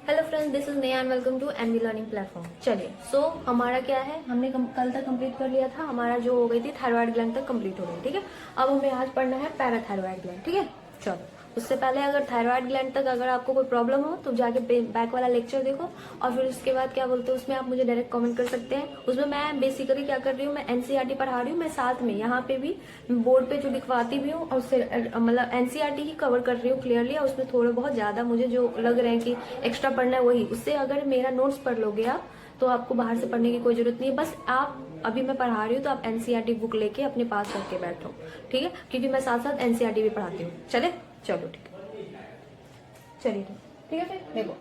Hello friends, this is Neha and welcome to NV learning platform. चलिए, हमारा क्या है, हमने कल तक कंप्लीट कर लिया था। हमारा जो हो गई थी थायराइड ग्लैंड तक कंप्लीट हो गई, ठीक है। अब हमें आज पढ़ना है पैराथायराइड ग्लैंड, ठीक है। चलो, उससे पहले अगर थायराइड ग्लैंड तक अगर आपको कोई प्रॉब्लम हो तो जाके बैक वाला लेक्चर देखो, और फिर उसके बाद क्या बोलते हैं उसमें आप मुझे डायरेक्ट कमेंट कर सकते हैं। उसमें मैं बेसिकली क्या कर रही हूँ, मैं एनसीईआरटी पढ़ा रही हूँ। मैं साथ में यहाँ पे भी बोर्ड पे जो लिखवाती भी हूँ और उससे मतलब एनसीईआरटी ही कवर कर रही हूँ क्लियरली, और उसमें थोड़ा बहुत ज्यादा मुझे जो लग रहा है कि एक्स्ट्रा पढ़ना है वही। उससे अगर मेरा नोट्स पढ़ लोगे आप तो आपको बाहर से पढ़ने की कोई जरूरत नहीं है। बस आप अभी मैं पढ़ा रही हूँ तो आप एनसीईआरटी बुक लेके अपने पास रख के बैठो, ठीक है, क्योंकि मैं साथ साथ एनसीईआरटी भी पढ़ाती हूँ। चले, चलो ठीक है, चलिए ठीक है। फिर देखो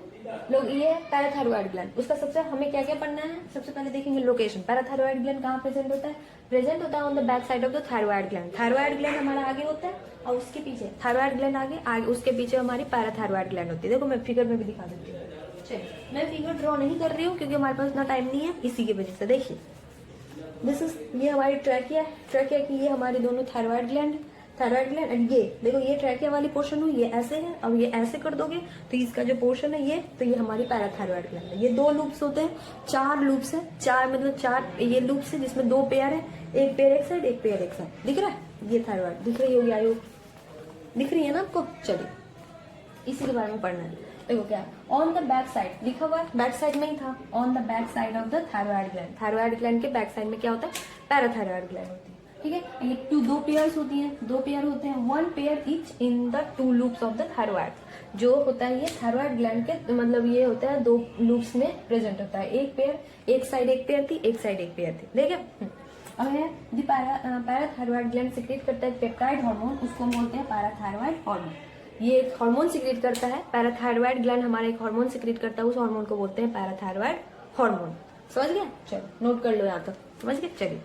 लोग, ये है पैराथायरॉइड ग्लैंड। उसका सबसे हमें क्या क्या पढ़ना है, सबसे पहले देखेंगे लोकेशन। पैराथायरॉइड ग्लैंड कहाँ प्रेजेंट होता है? प्रेजेंट होता है on the back side of the thyroid gland. Thyroid gland हमारा आगे होता है और उसके पीछे थायरॉइड ग्लैंड आगे उसके पीछे हमारी पैराथायरॉइड ग्लैंड होती है। देखो मैं फिगर में भी दिखा देती हूँ। चलिए, मैं फिगर ड्रॉ नहीं कर रही हूँ क्योंकि हमारे पास इतना टाइम नहीं है, इसी की वजह से। देखिए, दिस इज, ये हमारी ट्रैकिया है। ट्रैकिया की ये हमारी दोनों थायरॉइड ग्लैंड एंड ये देखो, ये ट्रैकिया वाली पोर्शन हुई, ये ऐसे है। अब ये ऐसे कर दोगे तो इसका जो पोर्शन है ये, तो ये हमारी पैराथायरॉइड ग्लैंड है। ये दो लूप्स होते हैं, चार लूप्स है, चार मतलब चार ये लूप्स है जिसमें दो पेयर है, एक पेयर एक साइड, एक पेयर एक साइड। दिख रहा है? ये थायरॉइड दिख रही होगी, आयु दिख रही है ना आपको? चलिए, इसी के बारे में पढ़ना है। देखो क्या ऑन द बैक साइड लिखा हुआ है, बैक साइड में ही था, on the back side of the thyroid gland. Thyroid gland के बैक साइड में क्या होता है? पैराथायरॉइड ग्लैंड होती है, ठीक है। ये दो पेयर्स होती हैं, दो पेयर होते हैं, one pair each in the two loops of the thyroid. जो होता है ये थायरॉइड ग्लैंड के मतलब ये होता है दो लूप्स में प्रेजेंट होता है। एक पेयर, एक साइड एक पेयर थी, एक साइड एक पेयर थी, ठीक है। अब है पैराथायरॉइड ग्लैंड सिक्रेट करता है पेप्टाइड हार्मोन, उसको हम बोलते हैं पैराथायरॉइड हार्मोन। ये एक हार्मोन सिक्रेट करता है, पैराथायरॉइड ग्लैंड हमारा एक हार्मोन सिक्रेट करता है, उस हार्मोन को बोलते हैं पैराथायरॉइड हार्मोन। समझ गया? चलो नोट कर लो यहाँ तक, समझ गए? चलिए,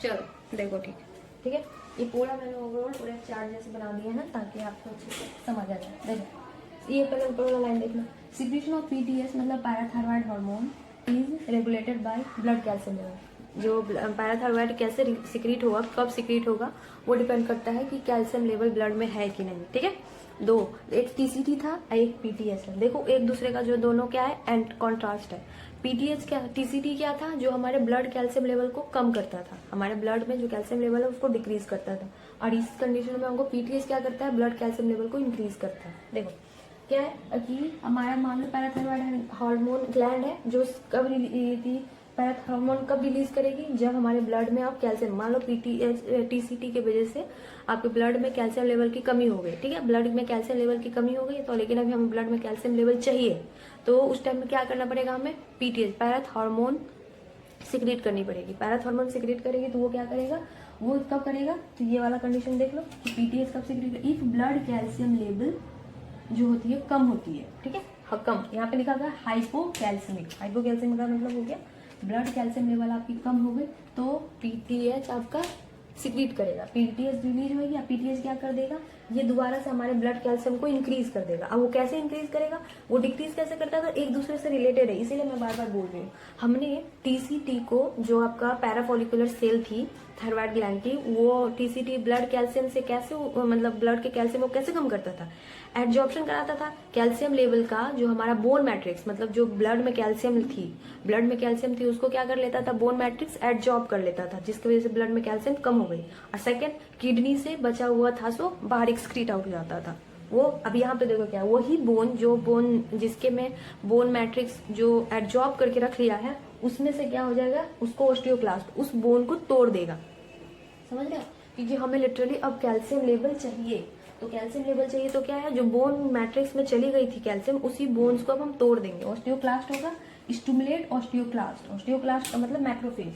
चलो देखो, ठीक है। ये पूरा मैंने ओवरऑल पूरे चार्ट जैसे बना दिया है ना, ताकि आपको अच्छे से समझ आ जाए। देखो, ये पहले ऊपर वाला लाइन देख लो। सिक्रीशन ऑफ पीटीएस मतलब parathyroid hormone is regulated by blood calcium level. जो पैराथायरॉइड कैसे सिक्रीट होगा, कब सिक्रीट होगा, वो डिपेंड करता है कि कैल्शियम लेवल ब्लड में है कि नहीं, ठीक है। दो, एक टीसीटी था, एक पीटीएस है। देखो एक दूसरे का जो दोनों क्या है, एंड कॉन्ट्रास्ट है। पीटीएस क्या, टीसीटी क्या था? जो हमारे ब्लड कैल्शियम लेवल को कम करता था, हमारे ब्लड में जो कैल्शियम लेवल है उसको डिक्रीज करता था। और इस कंडीशन में हमको पीटीएस क्या करता है? ब्लड कैल्शियम लेवल को इंक्रीज करता है। देखो क्या है कि हमारा मान लो पैराथायरॉइड हार्मोन ग्लैंड है, जो कब हार्मोन कब रिलीज करेगी? जब हमारे ब्लड में आप कैल्शियम, मान लो टीसीटी की वजह से आपके ब्लड में कैल्शियम लेवल की कमी हो गई, ठीक है। ब्लड में कैल्शियम लेवल की कमी हो गई तो, लेकिन अभी हमें ब्लड में कैल्शियम लेवल चाहिए, तो उस टाइम में क्या करना पड़ेगा हमें? पीटीएस पैराथ हार्मोन सिक्रेट करनी पड़ेगी। पैराथ हार्मोन सिक्रेट करेगी तो वो क्या करेगा, वो कब करेगा? तो ये वाला कंडीशन देख लो कि पीटीएस कब secrete, if blood calcium level जो होती है कम होती है, ठीक है। कम, यहाँ पे लिखा गया हाइपोकैल्सिमिक। हाइपोकैल्सिमिक का मतलब हो गया ब्लड कैल्शियम लेवल आपकी कम हो गई तो पीटीएच आपका सिक्रीट करेगा, पीटीएच रिलीज होगी। पीटीएच क्या कर देगा, ये दोबारा से हमारे ब्लड कैल्शियम को इंक्रीज कर देगा। अब वो कैसे इंक्रीज करेगा, वो डिक्रीज कैसे करता है? तो एक दूसरे से रिलेटेड है, इसीलिए मैं बार बार बोल रही हूँ। हमने टीसीटी को, जो आपका पैराफोलिकुलर सेल थी थायरॉइड ग्लैंड की, वो टीसीटी ब्लड कैल्शियम से कैसे मतलब ब्लड के कैल्शियम को कैसे कम करता था? एड्जॉर्प्शन कराता था कैल्शियम लेवल का। जो हमारा बोन मैट्रिक्स मतलब जो ब्लड में कैल्शियम थी उसको क्या कर लेता था? बोन मैट्रिक्स एड्जॉर्ब कर लेता था, जिसकी वजह से ब्लड में कैल्शियम कम हो गई। और सेकंड, किडनी से बचा हुआ था सो बाहर एक्सक्रीट आउट हो जाता था वो। अब यहाँ पे देखो क्या, वही बोन जिसके में बोन मैट्रिक्स जो एड्जॉर्ब करके रख लिया है, उसमें से क्या हो जाएगा, उसको ऑस्टियोक्लास्ट उस बोन को तोड़ देगा। समझ रहे हो? क्योंकि हमें लिटरली अब कैल्शियम लेवल चाहिए, तो कैल्शियम लेवल चाहिए तो क्या है, जो बोन मैट्रिक्स में चली गई थी कैल्शियम, उसी बोन्स को अब हम तोड़ देंगे। ऑस्टियोक्लास्ट होगा, स्टिमुलेट ऑस्टियोक्लास्ट। ऑस्टियोक्लास्ट का मतलब मैक्रोफेज,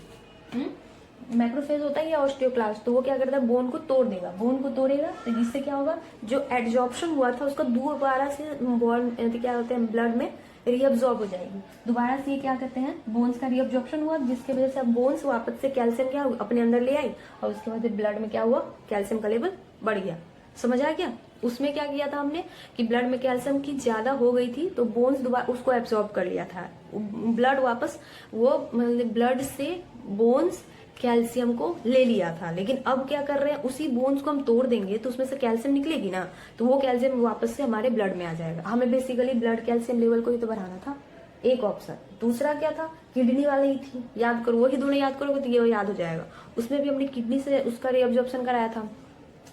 मैक्रोफेज होता है या ऑस्टियोक्लास्ट, तो वो क्या करता है, बोन को तोड़ देगा। बोन को तोड़ेगा तो जिससे क्या होगा, जो एड्जॉर्प्शन हुआ था उसका दोबारा से बोन क्या होते हैं ब्लड में रीअब्जॉर्ब हो जाएगी। दोबारा से ये क्या करते हैं, बोन्स का रीअब्जॉर्प्शन हुआ, जिसकी वजह से अब बोन्स वापस से कैल्शियम क्या अपने अंदर ले आई, और उसके बाद ब्लड में क्या हुआ, कैल्शियम का लेवल बढ़ गया। समझ आ गया? उसमें क्या किया था हमने कि ब्लड में कैल्शियम की ज्यादा हो गई थी तो बोन्स दोबारा उसको एब्सॉर्ब कर लिया था। ब्लड वापस वो मतलब ब्लड से बोन्स कैल्शियम को ले लिया था, लेकिन अब क्या कर रहे हैं, उसी बोन्स को हम तोड़ देंगे तो उसमें से कैल्शियम निकलेगी ना, तो वो कैल्शियम वापस से हमारे ब्लड में आ जाएगा। हमें बेसिकली ब्लड कैल्शियम लेवल को ही तो बढ़ाना था, एक ऑप्शन। दूसरा क्या था, किडनी वाली ही थी, याद करो, वही दोनों याद करोगे तो ये याद हो जाएगा। उसमें भी हमने किडनी से उसका रीअब्जॉर्प्शन कराया था,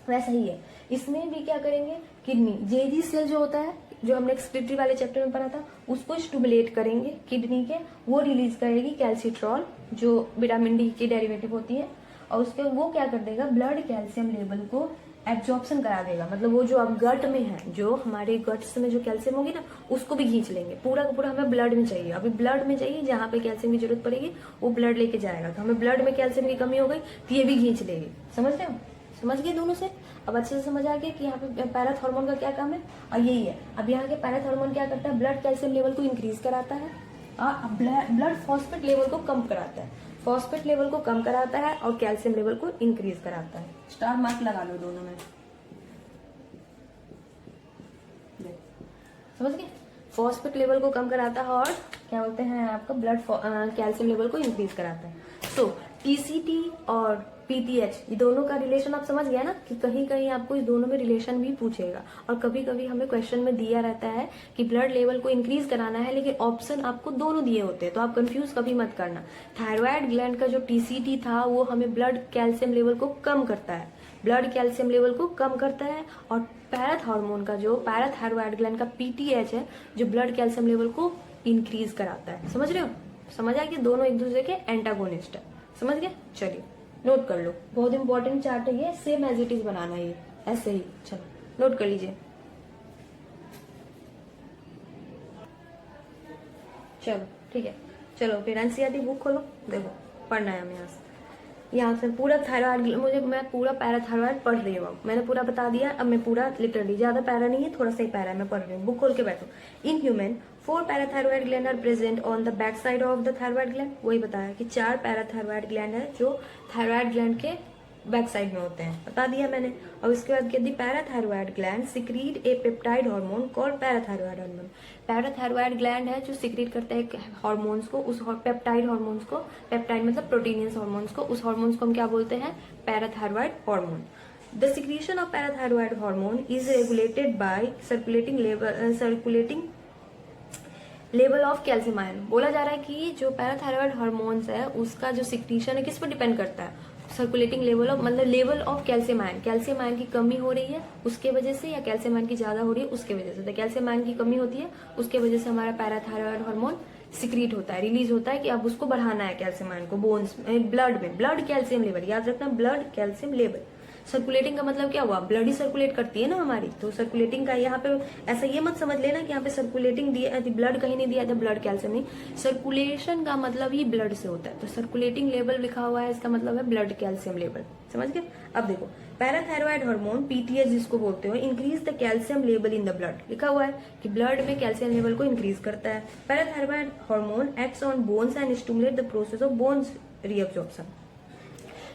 वैसा ही है इसमें भी। क्या करेंगे, किडनी जेजी सेल जो होता है, जो हमने एक्सक्रीटरी वाले चैप्टर में पढ़ा था, उसको स्टिमुलेट करेंगे किडनी के, वो रिलीज करेगी कैल्सिट्रॉल, जो विटामिन डी की डेरिवेटिव होती है, और उसके वो क्या कर देगा, ब्लड कैल्शियम लेवल को एब्जॉर्प्शन करा देगा। मतलब वो जो अब गट में है, जो हमारे गट्स में जो कैल्शियम होगी ना, उसको भी खींच लेंगे। पूरा का पूरा हमें ब्लड में चाहिए, अभी ब्लड में चाहिए, जहां पे कैल्शियम की जरूरत पड़ेगी वो ब्लड लेके जाएगा। तो हमें ब्लड में कैल्शियम की कमी हो गई तो ये भी खींच लेगी। समझ रहे हो, समझ गए दोनों से? अब अच्छे से समझ आ गया कि यहाँ पे पैराथॉर्मोन का क्या काम है, और यही है। अब यहाँ के पैराथॉर्मोन क्या करता है, ब्लड कैल्शियम लेवल को इंक्रीज कराता है और ब्लड फॉस्फेट लेवल को कम कराता है, फॉस्फेट लेवल को कम कराता है और कैल्शियम लेवल को इंक्रीज कराता है। स्टार मार्क लगा लो दोनों में, समझ गए? फॉस्फेट लेवल को कम कराता है और क्या बोलते हैं आपका ब्लड कैल्शियम लेवल को इंक्रीज कराता है। तो टीसीटी और पीटीएच, ये दोनों का रिलेशन आप समझ गया ना, कि कहीं कहीं आपको इस दोनों में रिलेशन भी पूछेगा, और कभी कभी हमें क्वेश्चन में दिया रहता है कि ब्लड लेवल को इंक्रीज कराना है, लेकिन ऑप्शन आपको दोनों दिए होते हैं, तो आप कंफ्यूज कभी मत करना। थायराइड ग्लैंड का जो टीसीटी था वो हमें ब्लड कैल्शियम लेवल को कम करता है, ब्लड कैल्शियम लेवल को कम करता है, और पैराथॉर्मोन का जो पैराथायरॉयड ग्लैंड का पीटीएच है, जो ब्लड कैल्शियम लेवल को इंक्रीज कराता है। समझ रहे हो? समझ आया कि दोनों एक दूसरे के एंटागोनिस्ट है। समझ गए? चलिए नोट कर लो, बहुत इंपॉर्टेंट चार्ट है ये, सेम एज इट इज बनाना है ये, ऐसे ही। चलो नोट कर लीजिए। चलो ठीक है, चलो फिर एनसीईआरटी बुक खोलो, देखो पढ़ना है हमें यहाँ से पूरा थायराइड, मैं पूरा पैराथायरॉयड पढ़ रही हूँ, मैंने पूरा बता दिया। अब मैं पूरा लिटरली, ज्यादा पैरा नहीं है, थोड़ा सा ही पैरा है, मैं पढ़ रही हूँ, बुक खोल के बैठो। In human 4 parathyroid gland are present on the back side of the thyroid gland. वही बताया कि 4 पैराथायरॉयड ग्लैंड है जो थायरॉयड ग्लैंड के बैक साइड में होते हैं, बता दिया मैंने। और उसके बाद कहती parathyroid gland secrete a peptide hormone called parathyroid hormone. Parathyroid gland है जो सिक्रीट करता है हार्मोन्स को, उस पेप्टाइड हार्मोन्स को, पेप्टाइड मतलब प्रोटीनियस हार्मोन्स को, उस हार्मोन्स को हम क्या बोलते हैं, parathyroid hormone. The secretion of parathyroid hormone is regulated by circulating level of calcium ion. बोला जा रहा है कि जो पैराथायरॉयड हार्मोन्स है उसका जो सिक्रीशन है किस पर डिपेंड करता है, सर्कुलेटिंग लेवल ऑफ, मतलब level of calcium ion. Calcium ion की कमी हो रही है उसके वजह से, या कैल्शियम आयन की ज्यादा हो रही है उसके वजह से। तो कैल्शियम आयन की कमी होती है उसके वजह से हमारा पैराथायरॉयड हार्मोन सिक्रीट होता है, रिलीज होता है कि अब उसको बढ़ाना है कैल्शियम आयन को बोन्स में, ब्लड में, ब्लड कैल्शियम लेवल, याद रखना ब्लड कैल्शियम लेवल। सर्कुलेटिंग का मतलब क्या हुआ, ब्लड ही सर्कुलेट करती है ना हमारी, तो सर्कुलेटिंग का यहाँ पे ऐसा ये मत समझ लेना कि यहाँ पे सर्कुलेटिंग दिया, ब्लड कहीं नहीं दिया था, ब्लड कैल्शियम नहीं, सर्कुलेशन का मतलब ही ब्लड से होता है, तो सर्कुलेटिंग लेवल लिखा हुआ है इसका मतलब है ब्लड कैल्शियम लेवल। समझ गए? अब देखो पैराथायरॉयड हार्मोन पीटीएच जिसको बोलते हो, increase the calcium level in the blood, लिखा हुआ है कि ब्लड में कैल्शियम लेवल को इंक्रीज करता है। Parathyroid hormone acts on bones and stimulate the process of bones reabsorption.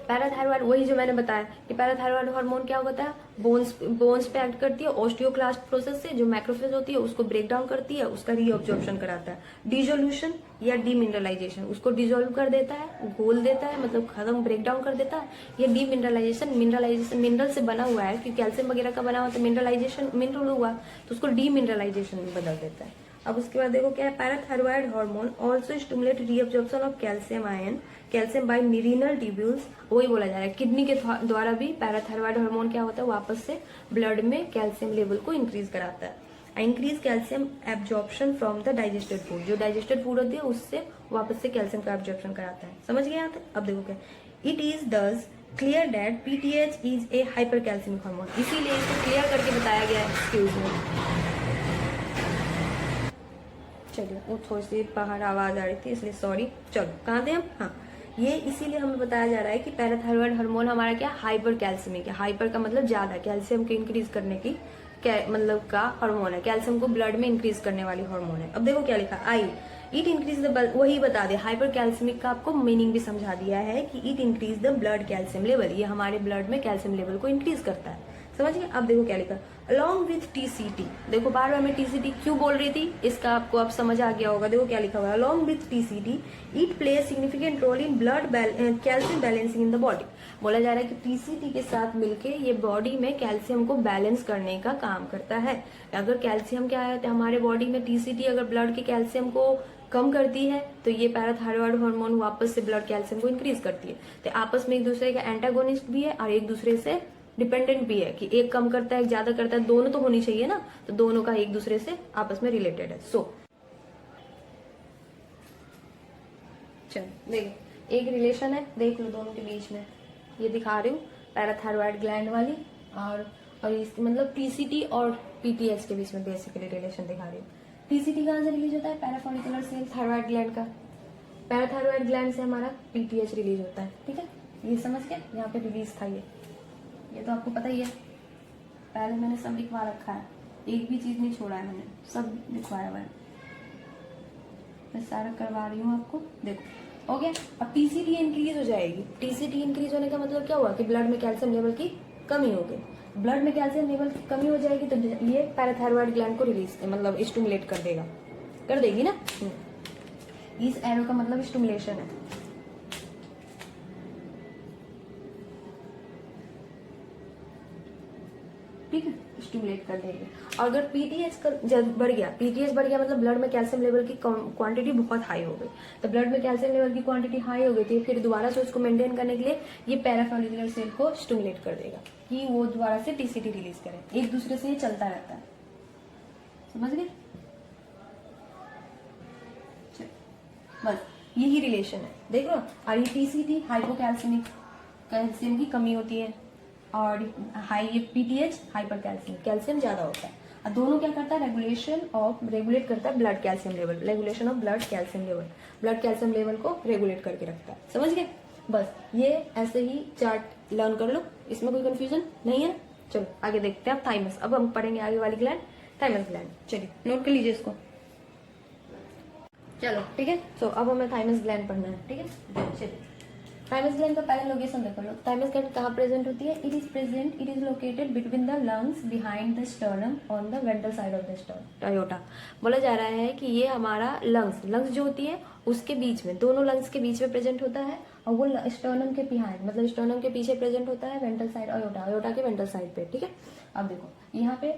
Parathyroid, वही जो मैंने बताया कि पैराथायरॉयड हार्मोन क्या होता है, बोन्स पे एक्ट करती है, ऑस्टियोक्लास्ट प्रोसेस से जो मैक्रोफेज होती है उसको ब्रेक डाउन करती है, उसका रीअब्जॉर्प्शन कराता है। डिसोल्यूशन या डीमिनरलाइजेशन, उसको डिसॉल्व कर देता है, घोल देता है, मतलब खत्म, ब्रेक डाउन कर देता है। या डीमिनरलाइजेशन, मिनरलाइजेशन मिनरल से बना हुआ है, क्योंकि कैल्शियम वगैरह का बना हुआ तो मिनरलाइजेशन, मिनरल हुआ तो उसको डीमिनरलाइजेशन में बदल देता है। अब उसके बाद देखो क्या है, parathyroid hormone also stimulate reabsorption of calcium ion, calcium by renal tubules. वही बोला जा रहा है किडनी के द्वारा भी पैराथायरॉयड हार्मोन क्या होता है, वापस से ब्लड में कैल्शियम लेवल को इंक्रीज कराता है। Increase calcium absorption from the digested food, जो डाइजेस्टेड फूड होती है उससे वापस से कैल्शियम का एब्जॉर्प्शन कराता है। समझ गए यहाँ तक? अब देखो क्या, it is thus clear that PTH is a hypercalcaemic hormone, इसीलिए इसको क्लियर करके बताया गया है। एक्सक्यूज मी, चलिए वो थोड़ी सी बाहर आवाज आ रही थी इसलिए सॉरी। चलो कहाँ थे हम? हाँ, ये इसीलिए हमें बताया जा रहा है कि पैराथायरॉयड हार्मोन हमारा क्या हाइपर कैल्शियमिक है। हाइपर का मतलब ज्यादा, कैल्शियम को इंक्रीज करने की मतलब का हार्मोन है, कैल्शियम को ब्लड में इंक्रीज करने वाली हार्मोन है। अब देखो क्या लिखा, आई इट इंक्रीज द, वही बता दिया, हाइपर कैल्शियमिक का आपको मीनिंग भी समझा दिया है कि it increase the blood calcium level, ये हमारे ब्लड में कैल्शियम लेवल को इंक्रीज करता है। समझ गए। अब देखो क्या लिखा, अलॉन्ग विथ टीसीटी। देखो बार बार मैं टीसीटी क्यों बोल रही थी, इसका आपको अब समझ आ गया होगा। देखो क्या लिखा हुआ है, along with TCT it play significant role in blood calcium balancing in the body. बोला जा रहा है कि टीसीटी के साथ मिलके ये बॉडी में कैल्शियम को बैलेंस करने का काम करता है। अगर कैल्शियम क्या है हमारे बॉडी में, टीसीटी अगर ब्लड के कैल्शियम को कम करती है तो ये पैराथायरॉयड हार्मोन वापस से ब्लड कैल्शियम को इंक्रीज करती है। तो आपस में एक दूसरे का एंटागोनिस्ट भी है और एक दूसरे से डिपेंडेंट भी है, कि एक कम करता है एक ज्यादा करता है, दोनों तो होनी चाहिए ना, तो दोनों का एक दूसरे से आपस में रिलेटेड है। सो चलो देखो एक रिलेशन है, देख लो दोनों के बीच में, ये दिखा रही हूँ पैराथायरॉयड ग्लैंड वाली और इस मतलब टीसीटी और पीटीएच के बीच में बेसिकली रिलेशन दिखा रही हूँ। टीसीटी कहाँ से रिलीज होता है, पैराफोलिकुलर सेल थायराइड ग्लैंड का। पैराथायरॉयड ग्लैंड से हमारा पीटीएच रिलीज होता है, ठीक है। ये समझ के यहाँ पे रिलीज था ये तो आपको पता ही है, पहले मैंने सब लिखवा रखा है, एक भी चीज नहीं छोड़ा है मैंने, सब लिखवाया हुआ है। मैं सारा करवा रही हूँ आपको, देखो हो गया। अब टीसीटी इंक्रीज हो जाएगी। टीसीटी इंक्रीज होने का मतलब क्या हुआ कि ब्लड में कैल्शियम लेवल की कमी हो गई। ब्लड में कैल्शियम लेवल की कमी हो जाएगी तो ये पैराथायरॉयड ग्लैंड को रिलीज मतलब स्टिमुलेट कर देगा, कर देगी ना। इस एरो का मतलब स्टिमुलेशन है। ठीक है, स्टिमुलेट कर देगी। और अगर पीटीएच का बढ़ गया, पीटीएच बढ़ गया मतलब ब्लड में कैल्शियम लेवल की क्वांटिटी बहुत हाई हो गई। तो ब्लड में कैल्शियम लेवल की क्वांटिटी हाई हो गई थी, फिर दोबारा से उसको मेंटेन करने के लिए ये पैराफोलिकुलर सेल को स्टिमुलेट कर देगा कि वो दोबारा से टीसीटी रिलीज करे। एक दूसरे से ये चलता रहता है, समझ गए। बस यही रिलेशन है, देख लो। और ये टीसीटी हाइपोकैल्सिमिक, कैल्शियम की कमी होती है, और high PTH hyper calcium, calcium ज्यादा होता है। और दोनों क्या करता है, रेगुलेट करता है blood calcium level, regulation of blood calcium level, blood calcium level को रेगुलेट करके रखता है, समझ गए। बस ये ऐसे ही चार्ट लर्न कर लो, इसमें कोई कंफ्यूजन नहीं है। चलो आगे देखते हैं। अब थाइमस, अब हम पढ़ेंगे आगे वाली ग्लैंड, थाइमस ग्लैंड। चलिए नोट कर लीजिए इसको, चलो ठीक है। सो अब हमें थाइमस ग्लैंड पढ़ना है, ठीक है। चलिए थाइमस ग्लैंड का पहले लोकेशन देख लो। थाइमस ग्लैंड कहाँ प्रेजेंट होती है, it is located between the lungs behind the sternum on the ventral side of the sternum, aorta. बोला जा रहा है कि ये हमारा लंग्स जो होती है उसके बीच में, दोनों लंग्स के बीच में प्रेजेंट होता है, और वो स्टर्नम के बिहाइंड मतलब स्टर्नम के पीछे प्रेजेंट होता है, वेंट्रल साइड अयोटा के वेंट्रल साइड पे, ठीक है। अब देखो यहाँ पे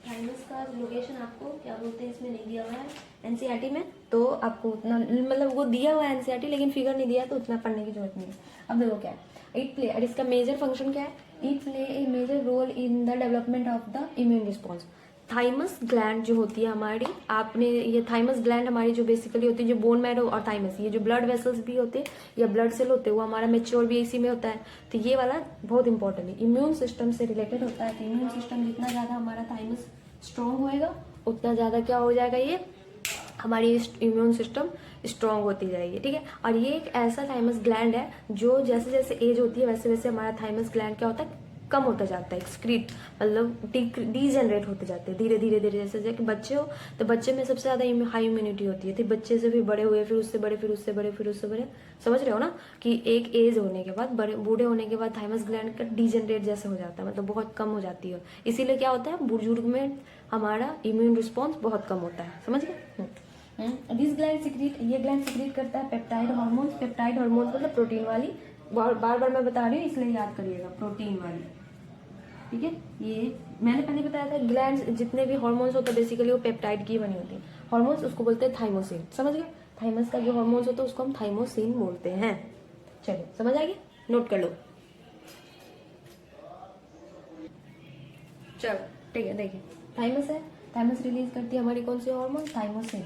थाइमस का लोकेशन आपको क्या बोलते हैं, इसमें नहीं दिया हुआ है एनसीईआरटी में, तो आपको उतना मतलब वो दिया हुआ है एनसीईआरटी, लेकिन फिगर नहीं दिया तो उतना पढ़ने की जरूरत नहीं है। अब देखो क्या है, इट प्ले, और इसका मेजर फंक्शन क्या है, it play a major role in the development of the immune response. Thymus gland जो होती है हमारी, आपने ये थाइमस ग्लैंड हमारी जो बेसिकली होती है, जो बोन मैरो और थाइमस, ये जो ब्लड वेसल्स भी होते हैं या ब्लड सेल होते हैं, वो हमारा मेच्योर भी इसी में होता है। तो ये वाला बहुत इंपॉर्टेंट है, इम्यून सिस्टम से रिलेटेड होता है। तो इम्यून सिस्टम जितना ज्यादा हमारा थाइमस स्ट्रॉन्ग होएगा उतना ज्यादा क्या हो जाएगा, ये हमारी इम्यून सिस्टम स्ट्रॉन्ग होती जाएगी, ठीक है। और ये एक ऐसा थाइमस ग्लैंड है जो जैसे जैसे एज होती है वैसे वैसे हमारा थाइमस ग्लैंड क्या होता है, कम होता जाता है, एक्सक्रीट मतलब डीजेनरेट होते जाते हैं धीरे धीरे धीरे। जैसे कि बच्चे हो तो बच्चे में सबसे ज्यादा हाई इम्यूनिटी होती है, तो बच्चे से फिर बड़े हुए, फिर उससे बड़े, फिर उससे बड़े, फिर उससे बड़े, समझ रहे हो ना, कि एक एज होने के बाद बड़े बूढ़े होने के बाद थाइमस ग्लैंड का डीजेनरेट जैसे हो जाता है, मतलब बहुत कम हो जाती है। इसीलिए क्या होता है, बुजुर्ग में हमारा इम्यून रिस्पॉन्स बहुत कम होता है, समझ गए। दिस ग्लैंड सिक्रीट, ये ग्लैंड सिक्रीट करता है पेप्टाइड हार्मोन्स। पेप्टाइड हार्मोन्स मतलब प्रोटीन वाली, बार बार मैं बता रही हूँ इसलिए याद करिएगा, प्रोटीन वाली, ठीक है। ये मैंने पहले बताया था, ग्लैंड्स जितने भी हार्मोन्स होते हैं बेसिकली वो पेप्टाइड की बनी होती है। हार्मोन्स उसको बोलते हैं थाइमोसिन, समझ गए। थाइमस का जो हार्मोन्स होता है उसको हम थाइमोसिन बोलते हैं। चलो समझ आ गया, नोट कर लो। चलो ठीक है, देखिए थाइमस है, थाइमस रिलीज करती है हमारी कौन सी हार्मोन, थाइमोसिन।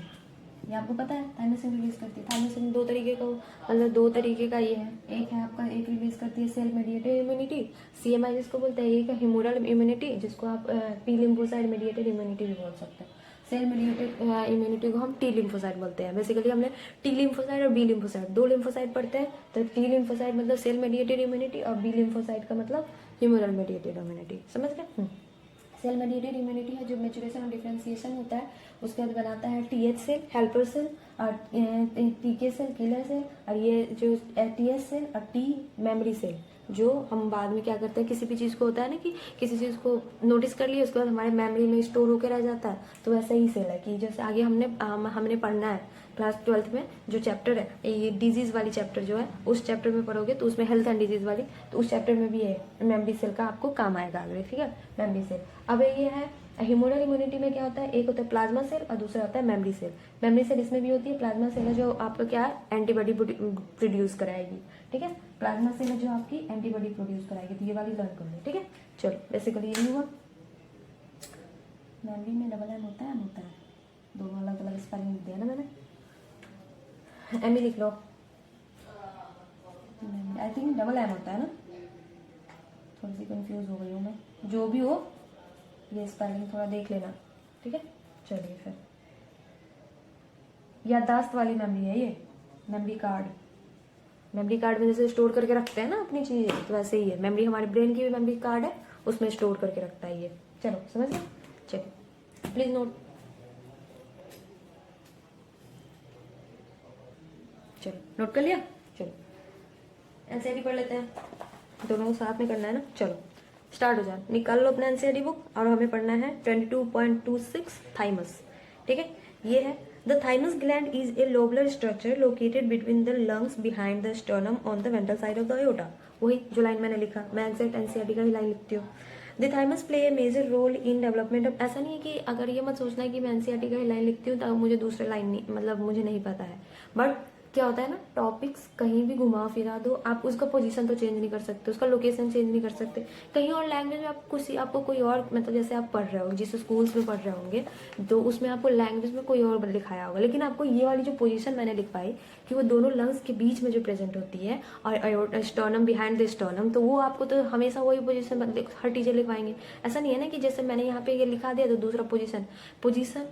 ये आपको पता है, थाइमोसिन रिलीज करती है। थाइमोसिन दो तरीके का, मतलब दो तरीके का ये है, एक है आपका, एक रिलीज करती है सेल मेडिएटेड इम्यूनिटी, सीएमआई जिसको बोलते हैं, एक है ह्यूमरल इम्यूनिटी जिसको आप टी लिम्फोसाइट मेडिएटेड इम्यूनिटी भी बोल सकते हैं। सेल मेडिएटेड इम्यूनिटी को हम टी लिम्फोसाइट बोलते हैं। बेसिकली हमने टी लिम्फोसाइट और बी लिम्फोसाइट, दो लिम्फोसाइट पढ़ते हैं, तो टी लिम्फोसाइट मतलब सेल मेडिएटेड इम्यूनिटी और बी लिम्फोसाइट का मतलब ह्यूमरल मेडिएटेड इम्यूनिटी, समझ गए। सेल मेडिएटेड इम्यूनिटी है जो मेचुरेशन और डिफ्रेंसिएशन होता है, उसके बाद बनाता है TH सेल, हेल्पर सेल, और TK सेल, किलर सेल, और ये जो TS सेल और T मेमोरी सेल, जो हम बाद में क्या करते हैं, किसी भी चीज़ को होता है ना कि किसी चीज़ को नोटिस कर लिया उसके बाद हमारे मेमोरी में स्टोर होकर रह जाता है, तो वैसा ही सेल है कि जैसे आगे हमने पढ़ना है क्लास 12th में जो चैप्टर है ये डिजीज़ वाली चैप्टर जो है, उस चैप्टर में पढ़ोगे तो उसमें हेल्थ एंड डिजीज़ वाली, तो उस चैप्टर में भी है मेमोरी सेल का आपको काम आएगा आगे, ठीक है, मेमोरी सेल। अब ये है ह्यूमरल इम्यूनिटी में क्या होता है, एक होता है प्लाज्मा सेल और दूसरा होता है मेमोरी सेल। मेमोरी सेल इसमें भी होती है, प्लाज्मा सेल है जो आपका क्या है एंटीबॉडी प्रोड्यूस कराएगी, ठीक है, प्लाज्मा सेल है जो आपकी एंटीबॉडी प्रोड्यूस कराएगी, तो ये वाली लर्न कर लो, ठीक है। चलो बेसिकली ये हुआ। मेमोरी में डबल एम होता है, दोनों अलग अलग स्पेलिंग दिया ना मैंने, एम ही लिख लो, आई थिंक डबल एम होता है ना, थोड़ी सी कंफ्यूज हो गई हूँ मैं, जो भी हो ये स्पेलिंग थोड़ा देख लेना, ठीक है। चलिए फिर याददाश्त वाली मेमोरी है ये, मेमोरी कार्ड में जैसे स्टोर करके रखते हैं ना अपनी चीज़ें, तो वैसे ही है मेमोरी, हमारे ब्रेन की भी मेमोरी कार्ड है, उसमें स्टोर करके रखता है ये। चलो समझ गए, चलिए प्लीज नोट। चलो नोट कर लिया, चलो एनसीईआरटी पढ़ लेते हैं, दोनों को साथ में करना है ना। चलो स्टार्ट हो जाए, निकाल लो अपना एनसीईआरटी बुक, और हमें पढ़ना है 22.26 थाइमस, ठीक है। ये है the thymus gland is a lobular structure located between the lungs behind the sternum on the ventral side of the aorta. वही जो लाइन मैंने लिखा, मैं एग्जैक्ट एनसीईआरटी का ही लाइन लिखती हूँ। The thymus play a major role in development of, ऐसा नहीं है कि अगर ये मत सोचना है कि मैं एनसीईआरटी का ही लाइन लिखती हूँ तो मुझे दूसरे लाइन नहीं, मतलब मुझे नहीं पता है, बट क्या होता है ना, टॉपिक्स कहीं भी घुमा फिरा दो, आप उसका पोजीशन तो चेंज नहीं कर सकते, उसका लोकेशन चेंज नहीं कर सकते, कहीं और लैंग्वेज में आपको कोई और, मतलब जैसे आप पढ़ रहे हो जिस स्कूल्स में पढ़ रहे होंगे तो उसमें आपको लैंग्वेज में कोई और लिखाया होगा, लेकिन आपको ये वाली जो पोजीशन मैंने लिखवाई कि वो दोनों लंग्स के बीच में जो प्रेजेंट होती है और स्टर्नम बिहाइंड द स्टर्नम, तो वो आपको तो हमेशा वही पोजीशन हर टीचर लिखवाएंगे। ऐसा नहीं है ना कि जैसे मैंने यहाँ पे ये लिखा दिया तो दूसरा पोजीशन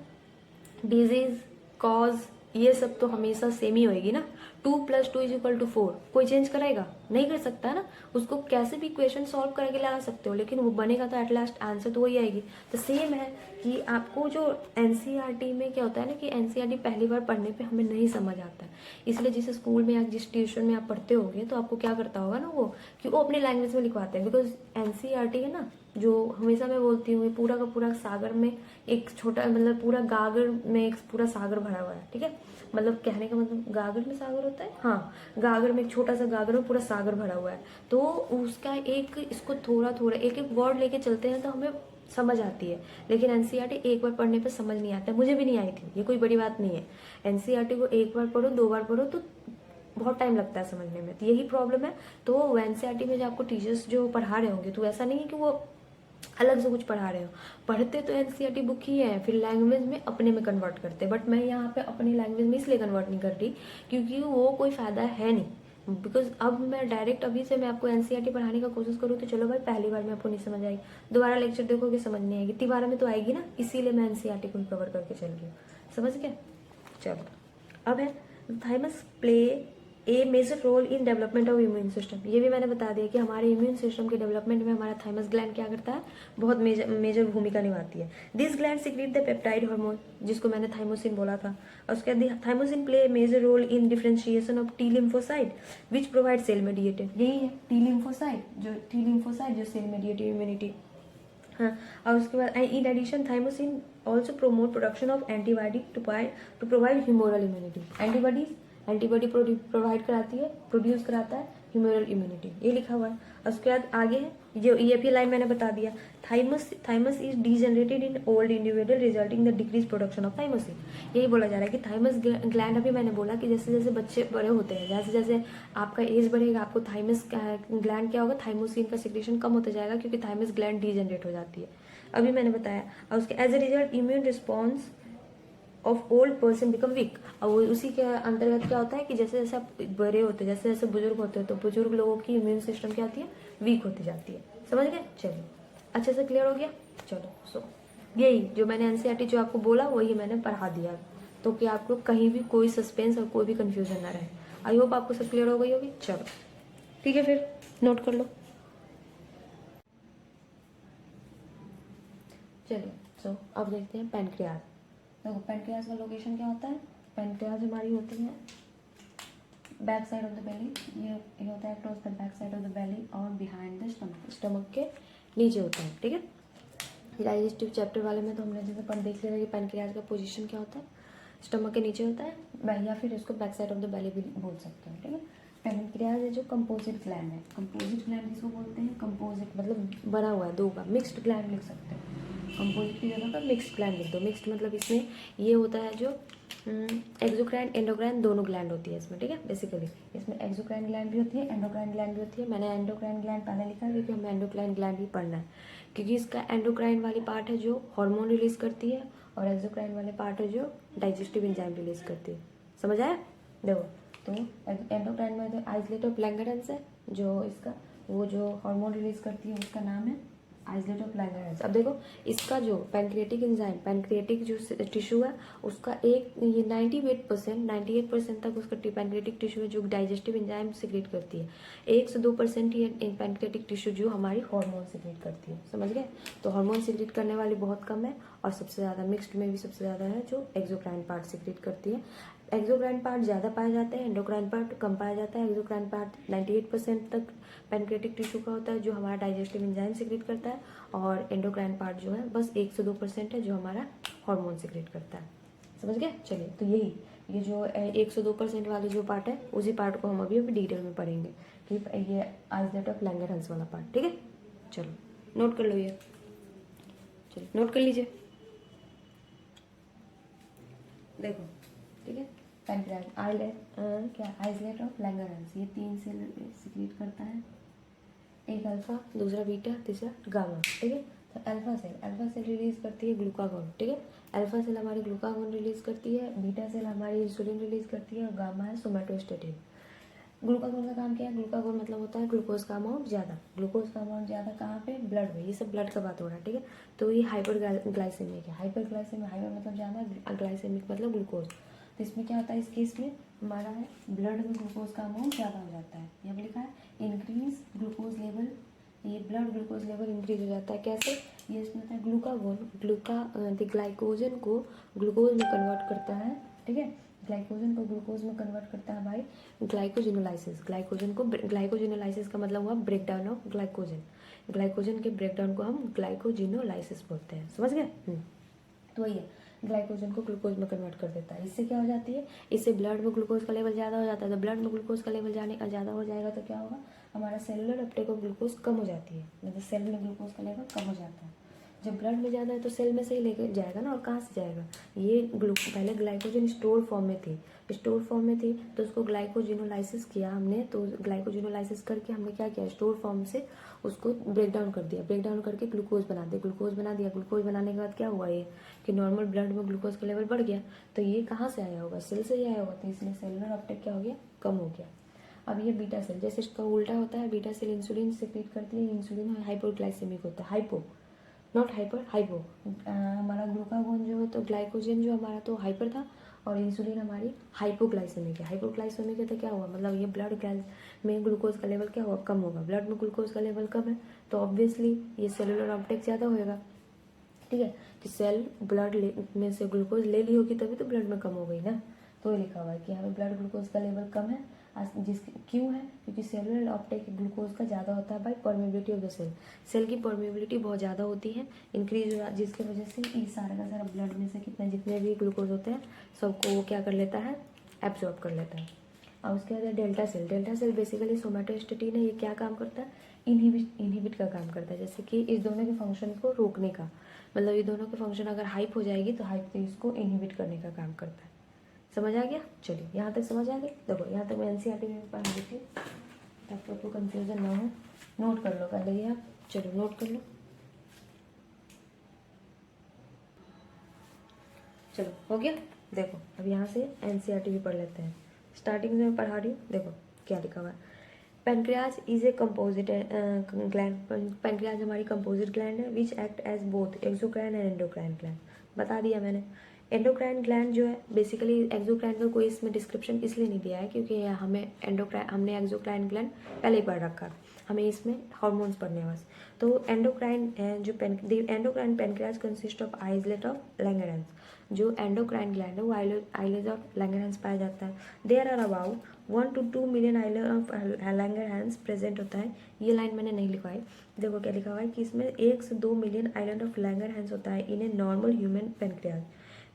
डिजीज कॉज ये सब तो हमेशा सेम ही होएगी ना, 2 + 2 = 4, कोई चेंज करेगा नहीं कर सकता है ना, उसको कैसे भी क्वेश्चन सॉल्व करके ला सकते हो, लेकिन वो बनेगा तो एट लास्ट आंसर तो वही आएगी। तो सेम है कि आपको जो एनसीईआरटी में क्या होता है ना कि एनसीईआरटी पहली बार पढ़ने पे हमें नहीं समझ आता है, इसलिए जिस स्कूल में या जिस ट्यूशन में आप पढ़ते होगे तो आपको क्या करता होगा ना वो कि वो अपने लैंग्वेज में लिखवाते हैं, बिकॉज एनसीईआरटी है ना, जो हमेशा मैं बोलती हूँ पूरा का पूरा सागर में एक छोटा, मतलब पूरा गागर में एक पूरा सागर भरा हुआ है, ठीक है, मतलब कहने का मतलब गागर में सागर होता है, हाँ गागर में एक छोटा सा गागर में पूरा सागर भरा हुआ है, तो उसका एक इसको थोड़ा थोड़ा एक एक वर्ड लेके चलते हैं तो हमें समझ आती है, लेकिन एनसीईआरटी एक बार पढ़ने पे समझ नहीं आता है, मुझे भी नहीं आई थी, ये कोई बड़ी बात नहीं है। एनसीईआरटी को एक बार पढ़ो 2 बार पढ़ो तो बहुत टाइम लगता है समझने में, तो यही प्रॉब्लम है। तो एनसीईआरटी में जो आपको टीचर्स जो पढ़ा रहे होंगे तो ऐसा नहीं है कि वो अलग से कुछ पढ़ा रहे हो, पढ़ते तो एनसीईआरटी बुक ही है, फिर लैंग्वेज में अपने में कन्वर्ट करते, बट मैं यहाँ पे अपनी लैंग्वेज में इसलिए कन्वर्ट नहीं कर रही क्योंकि वो कोई फ़ायदा है नहीं, बिकॉज अब मैं डायरेक्ट अभी से मैं आपको एनसीईआरटी पढ़ाने का कोशिश करूँ तो चलो भाई पहली बार में आपको नहीं समझ आएगी, दोबारा लेक्चर देखोगे समझ नहीं आएगी, तिबारा में तो आएगी ना, इसीलिए मैं एनसीईआरटी को कवर करके चल रही हूँ, समझ गया। चलो अब है thymus play a major role in development of immune system, ये भी मैंने बता दिया कि हमारे इम्यून सिस्टम के डेवलपमेंट में हमारा थाइमस ग्लैंड क्या करता है, बहुत मेजर भूमिका निभाती है। This gland secrete the peptide hormone जिसको मैंने थाइमोसिन बोला था, और उसके बाद thymosin play major role in differentiation of T lymphocyte which provide cell mediated, यही है टी लिम्फोसाइट जो सेल मेडिएटेड इम्यूनिटी, हाँ। और उसके बाद in addition thymosin also promote production of antibody to provide humoral immunity, antibody provide कराती है, produce कराता है ह्यूमरल इम्यूनिटी, ये लिखा हुआ है। और उसके बाद आगे है जो ये भी लाइन मैंने बता दिया, thymus is degenerated in old individual resulting the decrease production of thymosin, यही बोला जा रहा है कि थाइमस ग्लैंड, अभी मैंने बोला कि जैसे जैसे बच्चे बड़े होते हैं, जैसे जैसे आपका एज बढ़ेगा आपको थाइमस ग्लैंड क्या होगा, थाइमोसिन का सिक्रेशन कम होता जाएगा क्योंकि थाइमस ग्लैंड डीजनरेट हो जाती है, अभी मैंने बताया। और उसके as a result immune response of old person become weak, और उसी के अंतर्गत क्या होता है कि जैसे जैसे आप बड़े होते हैं, जैसे जैसे बुजुर्ग होते हैं, तो बुजुर्ग लोगों की इम्यून सिस्टम क्या होती है, वीक होती जाती है, समझ गए। चलिए अच्छे से क्लियर हो गया। चलो सो यही जो मैंने एनसीईआरटी जो आपको बोला वही मैंने पढ़ा दिया, तो कि आपको कहीं भी कोई सस्पेंस और कोई भी कंफ्यूजन ना रहे। आई होप आपको सब क्लियर हो गई होगी। चलो ठीक है, फिर नोट कर लो। चलिए सो अब देखते हैं पैनक्रियाज। देखो पैनक्रियाज का लोकेशन क्या होता है, पैनक्रियाज हमारी होती है back side of the belly, ये होता है toss the back side of the belly और बिहाइंड द स्टमक, स्टमक के नीचे होता है, ठीक है। डाइजेस्टिव चैप्टर वाले में तो हमने जैसे पर देख लिया कि पैनक्रियाज का पोजीशन क्या होता है, स्टमक के नीचे होता है, या फिर इसको back side of the belly भी बोल सकते हैं, ठीक है। पैनक्रियाज है जो कंपोजिट ग्लैंड है, कंपोजिट ग्लैंड किसको बोलते हैं, कंपोजिट मतलब बना हुआ है दो का, मिक्स्ड ग्लैंड लिख सकते हैं, कंपोजिट की जगह पर मिक्स्ड ग्लैंड लिख दो। मिक्स्ड मतलब इसमें ये होता है जो एक्सोक्राइन एंडोक्राइन दोनों ग्लैंड होती है इसमें, ठीक है। बेसिकली इसमें एक्सोक्राइन ग्लैंड भी होती है, एंडोक्राइन ग्लैंड भी होती है। मैंने एंडोक्राइन ग्लैंड पहले लिखा है क्योंकि हमें एंडोक्राइन ग्लैंड ही पढ़ना है, क्योंकि इसका एंडोक्राइन वाली पार्ट है जो हार्मोन रिलीज करती है और एक्सोक्राइन वाले पार्ट है जो डाइजेस्टिव एंजाइम रिलीज करती है। समझ आया? देखो तो एंडोक्राइन में जो आइसोलेट ऑफ लैंगरेंस है, जो इसका वो जो हार्मोन रिलीज करती है उसका नाम है आइसोलेट ऑफ लैंगरेंस। अब देखो इसका जो पैनक्रियाटिक एंजाइम, पैनक्रियाटिक जो टिश्यू है उसका एक ये 98% तक उसका पैनक्रियाटिक टिश्यू है जो डाइजेस्टिव एंजाइम सिक्रेट करती है। 1 से 2% ही पैनक्रियाटिक टिश्यू जो हमारी हार्मोन सिक्रेट करती है। समझ गए? तो हार्मोन सिक्रेट करने वाली बहुत कम है और सबसे ज़्यादा मिक्स्ड में भी सबसे ज़्यादा है जो एक्सोक्राइन पार्ट सिक्रेट करती है। एक्सोक्राइन पार्ट ज़्यादा पाए जाते हैं, एंडोक्राइन पार्ट कम पाया जाता है। एक्सोक्राइन पार्ट 98% तक पैनक्रियाटिक टिश्यू का होता है जो हमारा डाइजेस्टिव एंजाइम सिक्रेट करता है, और एंडोक्राइन पार्ट जो है बस 1 से 2% है जो हमारा हार्मोन सिक्रेट करता है। समझ गए? चलिए तो यही ये जो 1 से 2% वाली जो पार्ट है उसी पार्ट को हम अभी डिटेल में पढ़ेंगे कि ये आइसोलेट ऑफ लैंगरहंस वाला पार्ट, ठीक है। चलो नोट कर लो ये, चलिए नोट कर लीजिए। देखो ठीक है, पैनक्रियाज क्या आइसोलेट ऑफ लैंगरहंस, ये 3 सेल सिक्रेट करता है, एक अल्फा, दूसरा बीटा, तीसरा गामा, ठीक है। तो अल्फा सेल रिलीज करती है ग्लूकागोन, ठीक है। अल्फा सेल हमारी ग्लूकागोन रिलीज करती है, बीटा सेल हमारी इंसुलिन रिलीज करती है और गामा है सोमेटोस्टेटिन। ग्लूकागोन का काम क्या है? ग्लूकागोन मतलब होता है ग्लूकोज का अमाउंट ज़्यादा। ग्लूकोज का अमाउंट ज़्यादा कहाँ पे? ब्लड में। ये सब ब्लड का बात हो रहा है, ठीक है। तो ये हाइपर ग्लाइसेमिक है। हाइपर मतलब ज़्यादा, ग्लाइसेमिक मतलब ग्लूकोज। तो इसमें क्या होता है, इस केस में हमारा है ब्लड में ग्लूकोज का अमाउंट ज़्यादा हो जाता है। यहाँ पर लिखा है इंक्रीज ग्लूकोज लेवल, ये ब्लड ग्लूकोज लेवल इंक्रीज हो जाता है। कैसे? ये इसमें होता है ग्लूकागोन ग्लाइकोजन को ग्लूकोज में कन्वर्ट करता है, ठीक है। ग्लाइकोजन को ग्लूकोज में कन्वर्ट करता है बाय ग्लाइकोजिनोलाइसिस। ग्लाइकोजिनोलाइसिस का मतलब हुआ break down of glycogen. Glycogen के ब्रेक डाउन को हम ग्लाइकोजिनोलाइसिस बोलते हैं। समझ गए? तो वही है, ग्लाइकोजन को ग्लूकोज में कन्वर्ट कर देता है। इससे क्या हो जाती है, इससे ब्लड में ग्लूकोज का लेवल ज़्यादा हो जाता है। तो ब्लड में ग्लूकोज का लेवल ज़्यादा हो जाएगा तो क्या होगा, हमारा सेलुलर अपटेक ऑफ ग्लूकोज कम हो जाती है, मतलब सेल में ग्लूकोज का लेवल कम हो जाता है। जब ब्लड में ज़्यादा है तो सेल में से ही लेकर जाएगा ना, और कहाँ से जाएगा, ये पहले ग्लाइकोजन स्टोर फॉर्म में थी तो उसको ग्लाइकोजिनोलाइसिस किया हमने। तो ग्लाइकोजिनोलाइसिस करके हमने क्या किया, स्टोर फॉर्म से उसको ब्रेक डाउन कर दिया, ब्रेक डाउन करके ग्लूकोज बना दिया। ग्लूकोज बनाने के बाद क्या हुआ, ये कि नॉर्मल ब्लड में ग्लूकोज का लेवल बढ़ गया। तो ये कहाँ से आया होगा, सेल से ही आया होगा। तो इसलिए सेलुलर अपटेक क्या हो गया, कम हो गया। अब ये बीटा सेल, जैसे इसका उल्टा होता है, बीटा सेल इंसुलिन सिक्रीट करती है। इंसुलिन हाइपोग्लाइसेमिक होता है, नॉट हाइपो। हमारा ग्लूकागोन जो है तो ग्लाइकोजन जो हमारा तो हाइपर था, और इंसुलिन हमारी हाइपोग्लाइसेमिक है। हाइपोग्लाइसेमिक है तो क्या हुआ, मतलब ये ब्लड में ग्लूकोज का लेवल क्या हुआ, कम होगा। ब्लड में ग्लूकोज का लेवल कम है तो ऑब्वियसली ये सेलुलर अपटेक ज़्यादा होएगा, ठीक है। कि सेल ब्लड में से ग्लूकोज ले ली होगी तभी तो ब्लड में कम हो गई ना। तो ये लिखा हुआ है कि यहाँ पे ब्लड ग्लूकोज का लेवल कम है, क्यों है, क्योंकि सेलुलर अपटेक ग्लूकोज का ज़्यादा होता है by permeability of the cell की परमेबिलिटी बहुत ज़्यादा होती है, इंक्रीज हो, जिसकी वजह से ये सारा का सारा ब्लड में से जितने भी ग्लूकोज होते हैं सबको वो क्या कर लेता है, एब्जॉर्ब कर लेता है। और उसके बाद डेल्टा सेल बेसिकली सोमेटोस्टेटिन है। ये क्या काम करता है, इनहिबिट का काम करता है, जैसे कि इस दोनों के फंक्शन को रोकने का, मतलब ये दोनों के फंक्शन अगर हाइप हो जाएगी तो हाइप तो इसको इनहिबिट करने का काम करता है। समझ आ गया? चलिए यहाँ तक समझ आ गया। देखो यहाँ तक मैं एनसीईआरटी में पढ़ा दी थी ताकि आपको कंफ्यूजन ना हो। नोट कर लो पहले ही आप, चलो नोट कर लो। चलो हो गया। देखो अब यहाँ से एनसीईआरटी भी पढ़ लेते हैं। स्टार्टिंग में मैं पढ़ा रही हूँ, देखो क्या लिखा हुआ है। Pancreas is a composite gland. Pancreas हमारी कंपोजिट ग्लैंड है which act as both exocrine and endocrine gland. बता दिया मैंने। एंडोक्राइन ग्लैंड जो है बेसिकली, एक्सोक्राइन का कोई इसमें डिस्क्रिप्शन इसलिए नहीं दिया है क्योंकि हमने एक्सोक्राइन ग्लैंड पहले ही पढ़ रखा है। हमें इसमें हार्मोन्स पढ़ने हैं बस। तो एंडोक्राइन जो endocrine pancreas consist of islet of Langerhans. जो एंडोक्राइन ग्लैंड है वो आइलेज ऑफ लैंगरहैंस पाया जाता है। There are about 1 to 2 million islets of Langerhans present होता है। ये लाइन मैंने नहीं लिखवाई, देखो क्या लिखा हुआ है कि इसमें 1 से 2 मिलियन आइलैंड ऑफ लैंगरहैंस होता है in a normal human pancreas.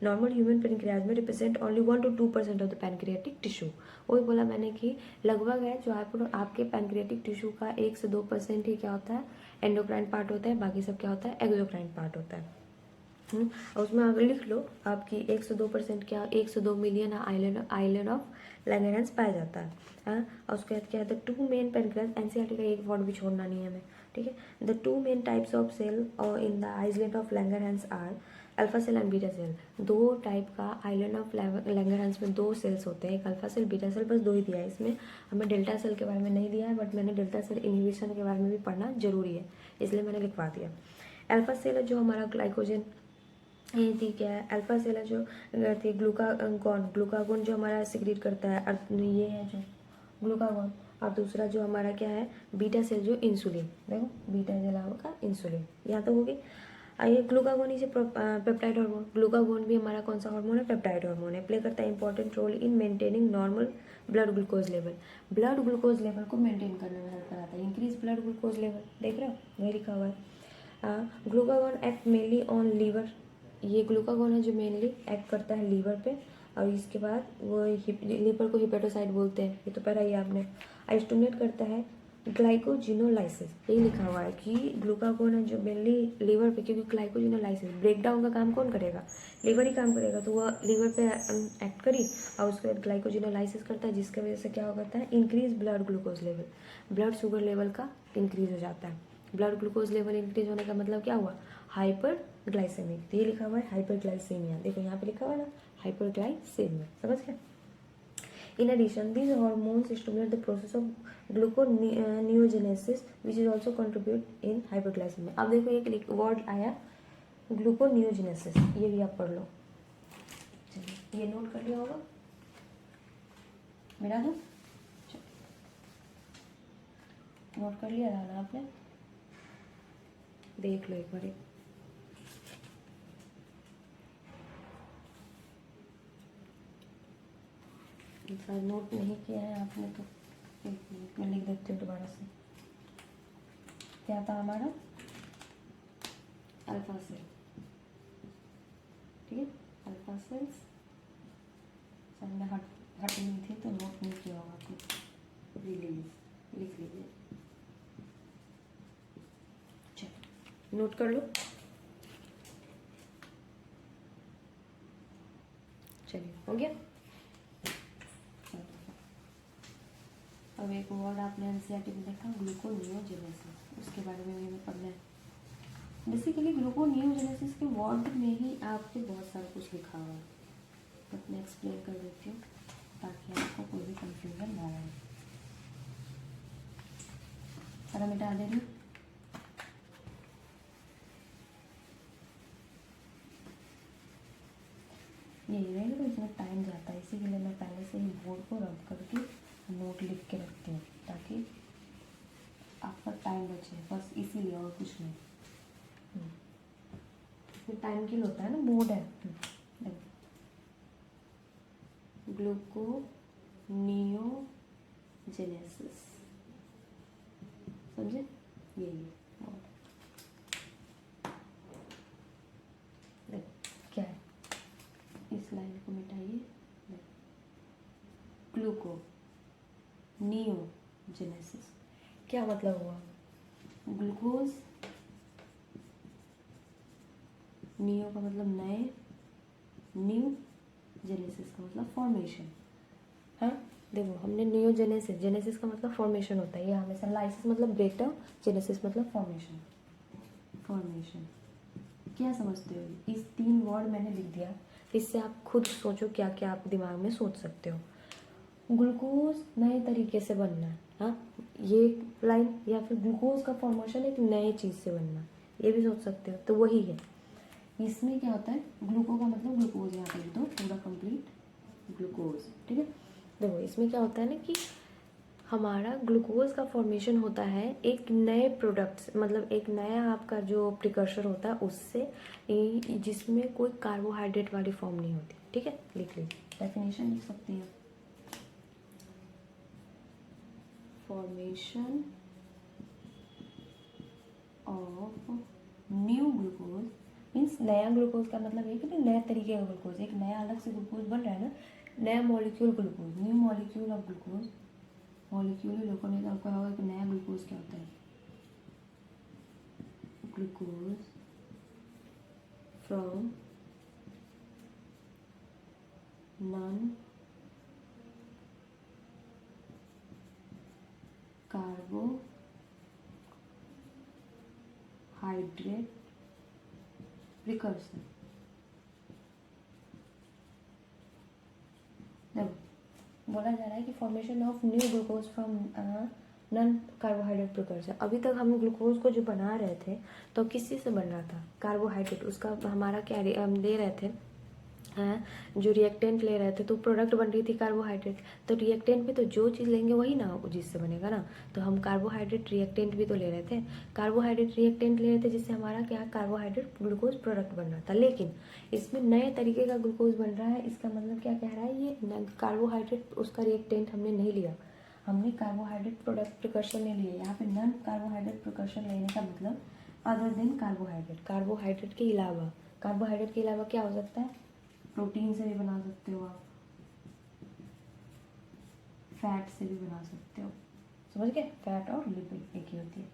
Normal human pancreas में represent only 1 to 2% of the pancreatic tissue. वही बोला मैंने कि लगभग है जो आपके पैनक्रियाटिक टिश्यू का 1 से 2% ही क्या होता है, एंडोक्राइन पार्ट होता है, बाकी सब क्या होता है, एक्सोक्राइन पार्ट होता है। और उसमें अगर लिख लो आपकी 1 से 2% क्या, 1 से 2 मिलियन आइलैंड ऑफ लैंगरहैंस पाया जाता है। हाँ, और उसके बाद क्या है, the two main pancreas, NCERT का एक वर्ड भी छोड़ना नहीं है हमें, ठीक है। The two main types of cell in the island of Langerhans are alpha cell and beta cell. 2 type का आइलैंड ऑफ लैंगरहैंस में 2 सेल्स होते हैं, एक अल्फा सेल बीटा सेल, बस 2 ही दिया है इसमें, हमें डेल्टा सेल के बारे में नहीं दिया है, बट मैंने डेल्टा सेल इनहिबिशन के बारे में भी पढ़ना जरूरी है इसलिए मैंने लिखवा दिया। अल्फा सेल है जो हमारा ग्लाइकोजन, ये ठीक है, अल्फा सेल है जो करती है ग्लूकागोन जो हमारा सिक्रीट करता है, ये है जो ग्लूकागोन। और दूसरा जो हमारा क्या है, बीटा सेल जो इंसुलिन, देखो बीटा सेल का इंसुलिन, यहाँ तो होगी। ये ग्लूकागोन इसे पेप्टाइड हार्मोन, ग्लूकागोन भी हमारा कौन सा हार्मोन है, पेप्टाइड हार्मोन है, प्ले करता है important role in maintaining normal blood glucose level. Blood glucose level को मेंटेन करने में हेल्प कराता है, इंक्रीज ब्लड ग्लूकोज लेवल, देख रहे हो वही लिखा हुआ है। Glucagon act mainly on liver, ये ग्लूकागोन है जो मेनली एक्ट करता है लीवर पे, और इसके बाद वो लीवर को हिपेटोसाइट बोलते हैं, ये तो पढ़ा ही आपने। स्टिमुलेट करता है ग्लाइकोजिनोलाइसिस, यही लिखा हुआ है कि ग्लूकागोन है जो मेनली लीवर पे, क्योंकि ग्लाइकोजिनोलाइसिस ब्रेक डाउन का काम कौन करेगा, लीवर ही काम करेगा, तो वह लीवर पे एक्ट करी और उसके बाद ग्लाइकोजिनोलाइसिस करता है, जिसकी वजह से क्या हो जाता है, increase blood glucose level, blood sugar level का इंक्रीज हो जाता है। ब्लड ग्लूकोज लेवल इंक्रीज होने का मतलब क्या हुआ, हाइपर ग्लाइसेमिक, ये लिखा हुआ है हाइपर ग्लाइसेमिया, देखो यहाँ पे लिखा हुआ है ना हाइपर ग्लाइसेमिया, समझ गए। In addition, these hormones stimulate the process of gluconeogenesis, which is also contribute in hyperglycemia. अब देखो एक वर्ड आया ग्लूकोनियोजेनेसिस, ये भी आप पढ़ लो, चलिए ये नोट कर लिया होगा, मेरा दो नोट कर लिया था ना आपने, देख लो एक बार। नोट नहीं किया है आपने तो एक मिनट में लिख देती हूँ दोबारा से। क्या था हमारा, अल्फा सेल, ठीक है, अल्फा सेल्स सामने हट नहीं थी तो नोट नहीं किया होगा आपने, रिलीज लिख लीजिए, चलो नोट कर लो। चलिए हो गया। अब एक वर्ड आपने एनसीईआरटी में देखा ग्लूकोनियोजेनेसिस, उसके बारे में हमें पढ़ना है। बेसिकली ग्लूकोनियोजेनेसिस के वर्ड में ही आपको बहुत सारा कुछ लिखा हुआ है, बट मैं एक्सप्लेन कर देती हूँ ताकि आपको कोई भी कंफ्यूजन ना आए। और मिटा दे रही हूँ, यही रहेगा तो इसमें टाइम जाता है, इसी के लिए मैं पहले से ही बोर्ड को रद्द करके नोट लिख के रखती हूँ ताकि आपका टाइम बचे, बस इसीलिए और कुछ नहीं। इसमें टाइम किल होता है ना, बोर्ड है। ग्लूकोनियोजेनेसिस, समझे, यही क्या है, इस लाइन को मिटाइए, ग्लूको नियोजेनेसिस क्या मतलब हुआ, ग्लूकोज, नियो का मतलब नए, न्यू जेनेसिस का मतलब फॉर्मेशन। हाँ देखो हमने नियोजेनेसिस, जेनेसिस का मतलब फॉर्मेशन होता है, ये हमेशा, लाइसिस मतलब ब्रेक डाउन, जेनेसिस मतलब फॉर्मेशन। फॉर्मेशन क्या समझते हो, इस 3 वर्ड मैंने लिख दिया, इससे आप खुद सोचो क्या क्या आप दिमाग में सोच सकते हो। ग्लूकोज नए तरीके से बनना है, हाँ ये लाइन, या फिर ग्लूकोज का फॉर्मेशन एक नए चीज़ से बनना, ये भी सोच सकते हो, तो वही है। इसमें क्या होता है, ग्लूको का मतलब ग्लूकोज, यहाँ पे लिख दो पूरा कंप्लीट ग्लूकोज, ठीक है। देखो इसमें क्या होता है ना कि हमारा ग्लूकोज का फॉर्मेशन होता है एक नए प्रोडक्ट्स, मतलब एक नया आपका जो प्रिकर्सर होता है उससे, जिसमें कोई कार्बोहाइड्रेट वाली फॉर्म नहीं होती। ठीक है, लिख लीजिए, डेफिनेशन लिख सकते हैं। Formation of new glucose means नया ग्लूकोज का मतलब है कि नया तरीके का ग्लूकोज, एक नया अलग से ग्लूकोज बन रहा है ना, नया molecule glucose, new molecule of glucose. Molecule ही लोगों ने तो आपको होगा कि नया ग्लूकोज क्या होता है। Glucose from non carbohydrate precursor. देखो बोला जा रहा है कि formation of new glucose from non carbohydrate precursor. अभी तक हम ग्लूकोज को जो बना रहे थे तो किस चीज़ से बन रहा था, कार्बोहाइड्रेट। उसका हमारा क्या हम ले रहे थे, जो रिएक्टेंट ले रहे थे तो प्रोडक्ट बन रही थी कार्बोहाइड्रेट। तो रिएक्टेंट भी तो जो चीज़ लेंगे वही ना जिससे बनेगा ना, तो हम कार्बोहाइड्रेट रिएक्टेंट भी तो ले रहे थे, कार्बोहाइड्रेट रिएक्टेंट ले रहे थे जिससे हमारा क्या कार्बोहाइड्रेट ग्लूकोज प्रोडक्ट बन रहा था। लेकिन इसमें नए तरीके का ग्लूकोज बन रहा है, इसका मतलब क्या कह रहा है, ये कार्बोहाइड्रेट उसका रिएक्टेंट हमने नहीं लिया, हमने कार्बोहाइड्रेट प्रोडक्ट प्रिकर्शन ले लिया। यहाँ पे नॉन कार्बोहाइड्रेट प्रिकर्शन लेने का मतलब अदर देन कार्बोहाइड्रेट, कार्बोहाइड्रेट के अलावा। कार्बोहाइड्रेट के अलावा क्या हो सकता है, प्रोटीन से भी बना सकते हो आप, फैट से भी बना सकते हो। समझ गए, फैट और लिपिड एक ही होती है,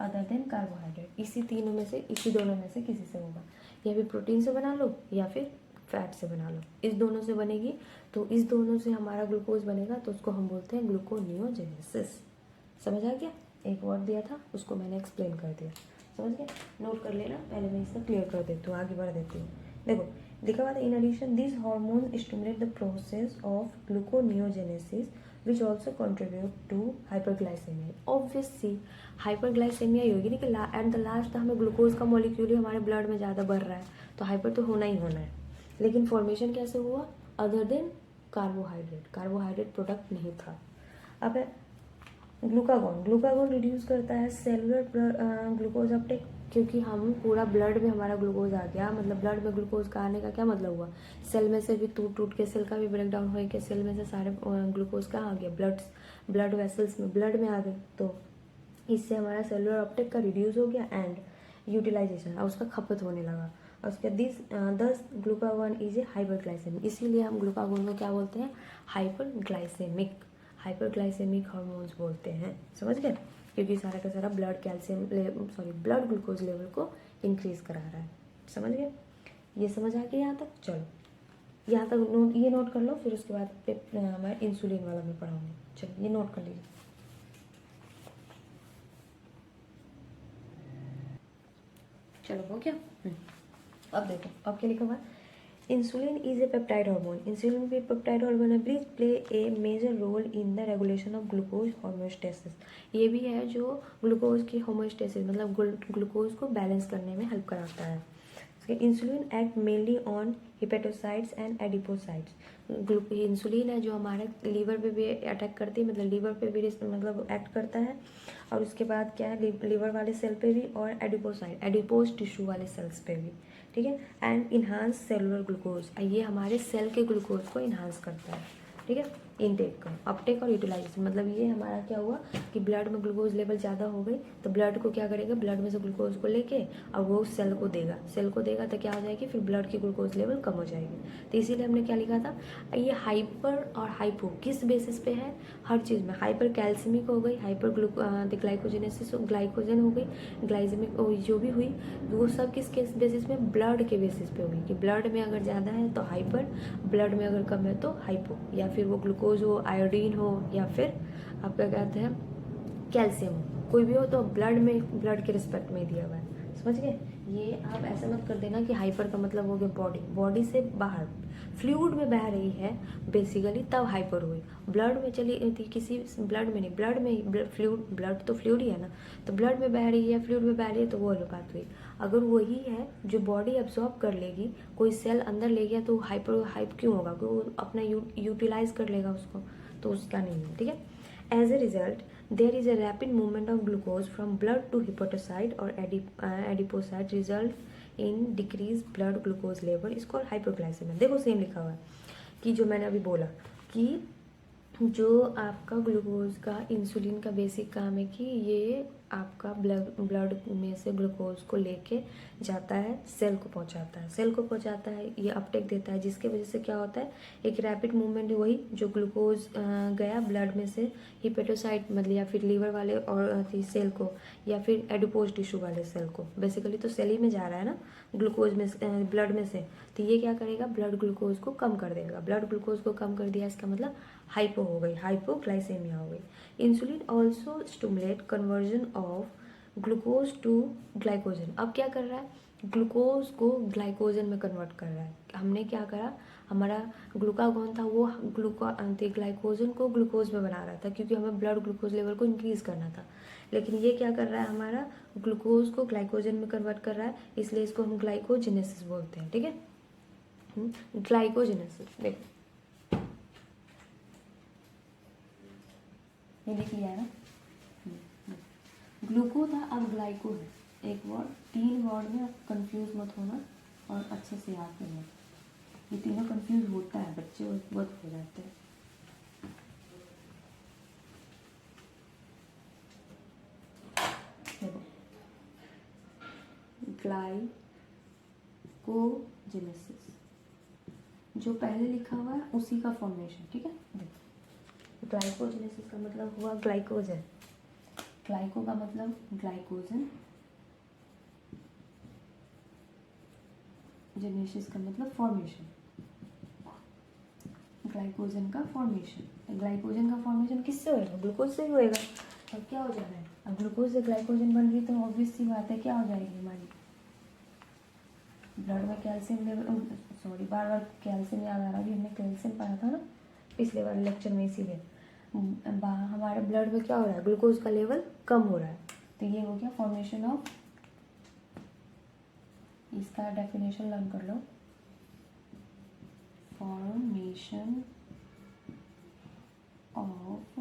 अदर देन कार्बोहाइड्रेट। इसी तीनों में से, इसी दोनों में से किसी से होगा, या फिर प्रोटीन से बना लो या फिर फैट से बना लो, इस दोनों से बनेगी। तो इस दोनों से हमारा ग्लूकोज बनेगा तो उसको हम बोलते हैं ग्लूकोनियोजेनेसिस। समझ आ गया, एक वर्ड दिया था उसको मैंने एक्सप्लेन कर दिया, समझ गए। नोट कर लेना, पहले मैं इसको क्लियर कर देती हूँ, आगे बढ़ देती हूँ। देखो लिखा हुआ था, in addition this hormone stimulate the process of gluconeogenesis which also contribute to hyperglycaemia. Obviously hyperglycaemia ही होगी, नहीं कि एट द लास्ट हमें ग्लूकोज का मॉलिक्यूल ही हमारे ब्लड में ज़्यादा बढ़ रहा है तो हाइपर तो होना ही होना है। लेकिन फॉर्मेशन कैसे हुआ, other than carbohydrate, carbohydrate product नहीं था। अब ग्लूकागोन, ग्लूकागोन रिड्यूस करता है सेलुलर ग्लूकोज अपटेक, क्योंकि हम पूरा ब्लड में हमारा ग्लूकोज आ गया, मतलब ब्लड में ग्लूकोज का आने का क्या मतलब हुआ, सेल में से भी टूट टूट के सेल का भी ब्रेक डाउन हो के सेल में से सारे ग्लूकोज कहाँ आ गया, ब्लड वेसल्स में, ब्लड में आ गए। तो इससे हमारा सेलुलर अपटेक का रिड्यूस हो गया एंड यूटिलाइजेशन और उसका खपत होने लगा। और उसके दस ग्लूकागोन इज ए हाइपरग्लाइसेमिक, इसीलिए हम ग्लूकागोन को क्या बोलते हैं, हाइपरग्लाइसेमिक, हाइपरग्लाइसेमिक हार्मोन्स बोलते हैं। समझ गए, क्योंकि सारा का सारा ब्लड ग्लूकोज लेवल को इंक्रीज करा रहा है। समझ गए, ये समझ आ गया यहाँ तक। चलो यहाँ तक ये नोट कर लो, फिर उसके बाद मैं इंसुलिन वाला में पढ़ाऊंगी। चलो ये नोट कर लीजिए। चलो हो गया। अब देखो अब क्या लिखा हुआ है, insulin is a peptide hormone, insulin भी पेप्टाइड हार्मोन है, please play a major role in the regulation of glucose homeostasis. ये भी है जो ग्लूकोज की होमोस्टेसिस मतलब ग्लूकोज को बैलेंस करने में हेल्प कराता है। Insulin act mainly on hepatocytes and adipocytes. Insulin है जो हमारे लीवर पे भी अटैक करती है, मतलब लीवर पे भी मतलब एक्ट करता है, और उसके बाद क्या है, लीवर वाले सेल पे भी और एडिपोज टिश्यू वाले सेल्स पे भी। ठीक है, एंड इन्हांस सेलुलर ग्लूकोज, ये हमारे सेल के ग्लूकोज को इन्हांस करता है। ठीक है, इनटेक का अपटेक और यूटिलाइजेशन, मतलब ये हमारा क्या हुआ कि ब्लड में ग्लूकोज लेवल ज़्यादा हो गई तो ब्लड को क्या करेगा, ब्लड में से ग्लूकोज को लेके और वो सेल को देगा तो क्या हो जाएगी, फिर ब्लड की ग्लूकोज लेवल कम हो जाएगी। तो इसीलिए हमने क्या लिखा था, ये हाइपर और हाइपो किस बेसिस पे है, हर चीज़ में। हाइपर कैल्सिमिक हो गई, हाइपर ग्लाइकोजेनेसिस ग्लाइकोजन हो गई, ग्लाइसेमिक जो भी हुई वो सब किस बेसिस में, ब्लड के बेसिस पे होगी कि ब्लड में अगर ज़्यादा है तो हाइपर, ब्लड में अगर कम है तो हाइपो, या फिर वो ग्लूकोज हो, आयोडीन हो, या फिर आप क्या कहते हैं कैल्शियम हो, कोई भी हो तो ब्लड के रिस्पेक्ट में दिया हुआ है। समझ गए, ये आप ऐसा मत कर देना कि हाइपर का मतलब हो गया बॉडी से बाहर फ्लूइड में बह रही है बेसिकली तब हाइपर हुई, ब्लड में चली थी किसी ब्लड में नहीं, ब्लड तो फ्लूइड ही है ना, तो ब्लड में बह रही है, फ्लूइड में बह रही है तो वो अनुपात हुई। अगर वही है जो बॉडी एब्जॉर्ब कर लेगी, कोई सेल अंदर ले गया तो हाइप क्यों होगा, क्योंकि वो अपना यूटिलाइज कर लेगा उसको, तो उसका नहीं है, ठीक है। As a result there is a rapid movement of glucose from blood to hepatocyte और adipocyte result in decrease blood glucose level, इसको हाइपोग्लाइसेमिया। देखो सेम लिखा हुआ है कि जो मैंने अभी बोला कि जो आपका ग्लूकोज का इंसुलिन का बेसिक काम है कि ये आपका ब्लड में से ग्लूकोज को लेके जाता है, सेल को पहुंचाता है, सेल को पहुंचाता है, ये अपटेक देता है, जिसके वजह से क्या होता है, एक रैपिड मूवमेंट, वही जो ग्लूकोज गया ब्लड में से हिपेटोसाइट मतलब या फिर लीवर वाले और सेल को या फिर एडिपोज टिश्यू वाले सेल को, बेसिकली तो सेल ही में जा रहा है ना ग्लूकोज में ब्लड में से, तो ये क्या करेगा, ब्लड ग्लूकोज को कम कर देगा। ब्लड ग्लूकोज को कम कर दिया, इसका मतलब हाइपो हो गई, हाइपोग्लाइसेमिया हो गई। Insulin also stimulate conversion of glucose to glycogen. अब क्या कर रहा है, ग्लूकोज को ग्लाइकोजन में कन्वर्ट कर रहा है। हमने क्या करा, हमारा ग्लूकागॉन था वो ग्लाइकोजन को ग्लूकोज में बना रहा था, क्योंकि हमें ब्लड ग्लूकोज लेवल को इंक्रीज करना था। लेकिन ये क्या कर रहा है, हमारा ग्लूकोज को ग्लाइकोजन में कन्वर्ट कर रहा है, इसलिए इसको हम ग्लाइकोजेनेसिस बोलते हैं, ठीक है। ग्लाइकोजेनेसिस देखो ये लिख लिया है ना, ग्लूको था अब ग्लाइको है, एक वर्ड, 3 वर्ड में आप कंफ्यूज मत होना और अच्छे से याद करना। ये तीनों कंफ्यूज होता है, बच्चे बहुत हो जाते हैं। देखो ग्लाइकोजेनेसिस जो पहले लिखा हुआ है उसी का फॉर्मेशन, ठीक है। देखो ग्लाइकोजेनेसिस का मतलब हुआ ग्लाइकोजन, ग्लाइको का मतलब ग्लाइकोजन, जेनेसिस का मतलब फॉर्मेशन, ग्लाइकोजन का फॉर्मेशन। ग्लाइकोजन का फॉर्मेशन किससे होएगा, ग्लूकोज से ही होएगा। अब क्या हो जा रहा है, अब ग्लूकोज से ग्लाइकोजन बन रही तो ऑब्वियस सी बात है क्या हो जाएगी, हमारी ब्लड में कैल्शियम लेवल, सॉरी बार बार कैल्शियम याद आ रहा, अभी हमने कैल्शियम पढ़ा था ना पिछले बार लेक्चर में, इसीलिए हमारे ब्लड में क्या हो रहा है, ग्लूकोज का लेवल कम हो रहा है। तो ये हो गया फॉर्मेशन ऑफ, इसका डेफिनेशन लर्न कर लो, formation of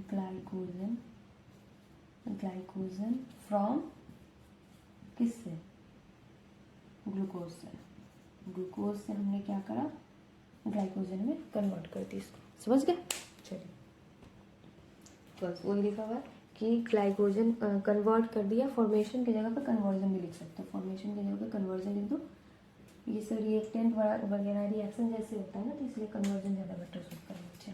glycogen, glycogen from किससे, ग्लूकोज से। ग्लूकोज से हमने क्या करा, ग्लाइकोजन में कन्वर्ट कर दी इसको, समझ गए। चलिए बस वही लिखा हुआ है कि ग्लाइकोजन कन्वर्ट कर दिया, फॉर्मेशन की जगह पे कन्वर्जन भी लिख सकते हो, फॉर्मेशन की जगह पे कन्वर्जन लिख दो। ये सब रिएक्टेंट वगैरह रिएक्शन जैसे होता है ना, तो इसलिए कन्वर्जन ज़्यादा बेटर सूट करना, अच्छा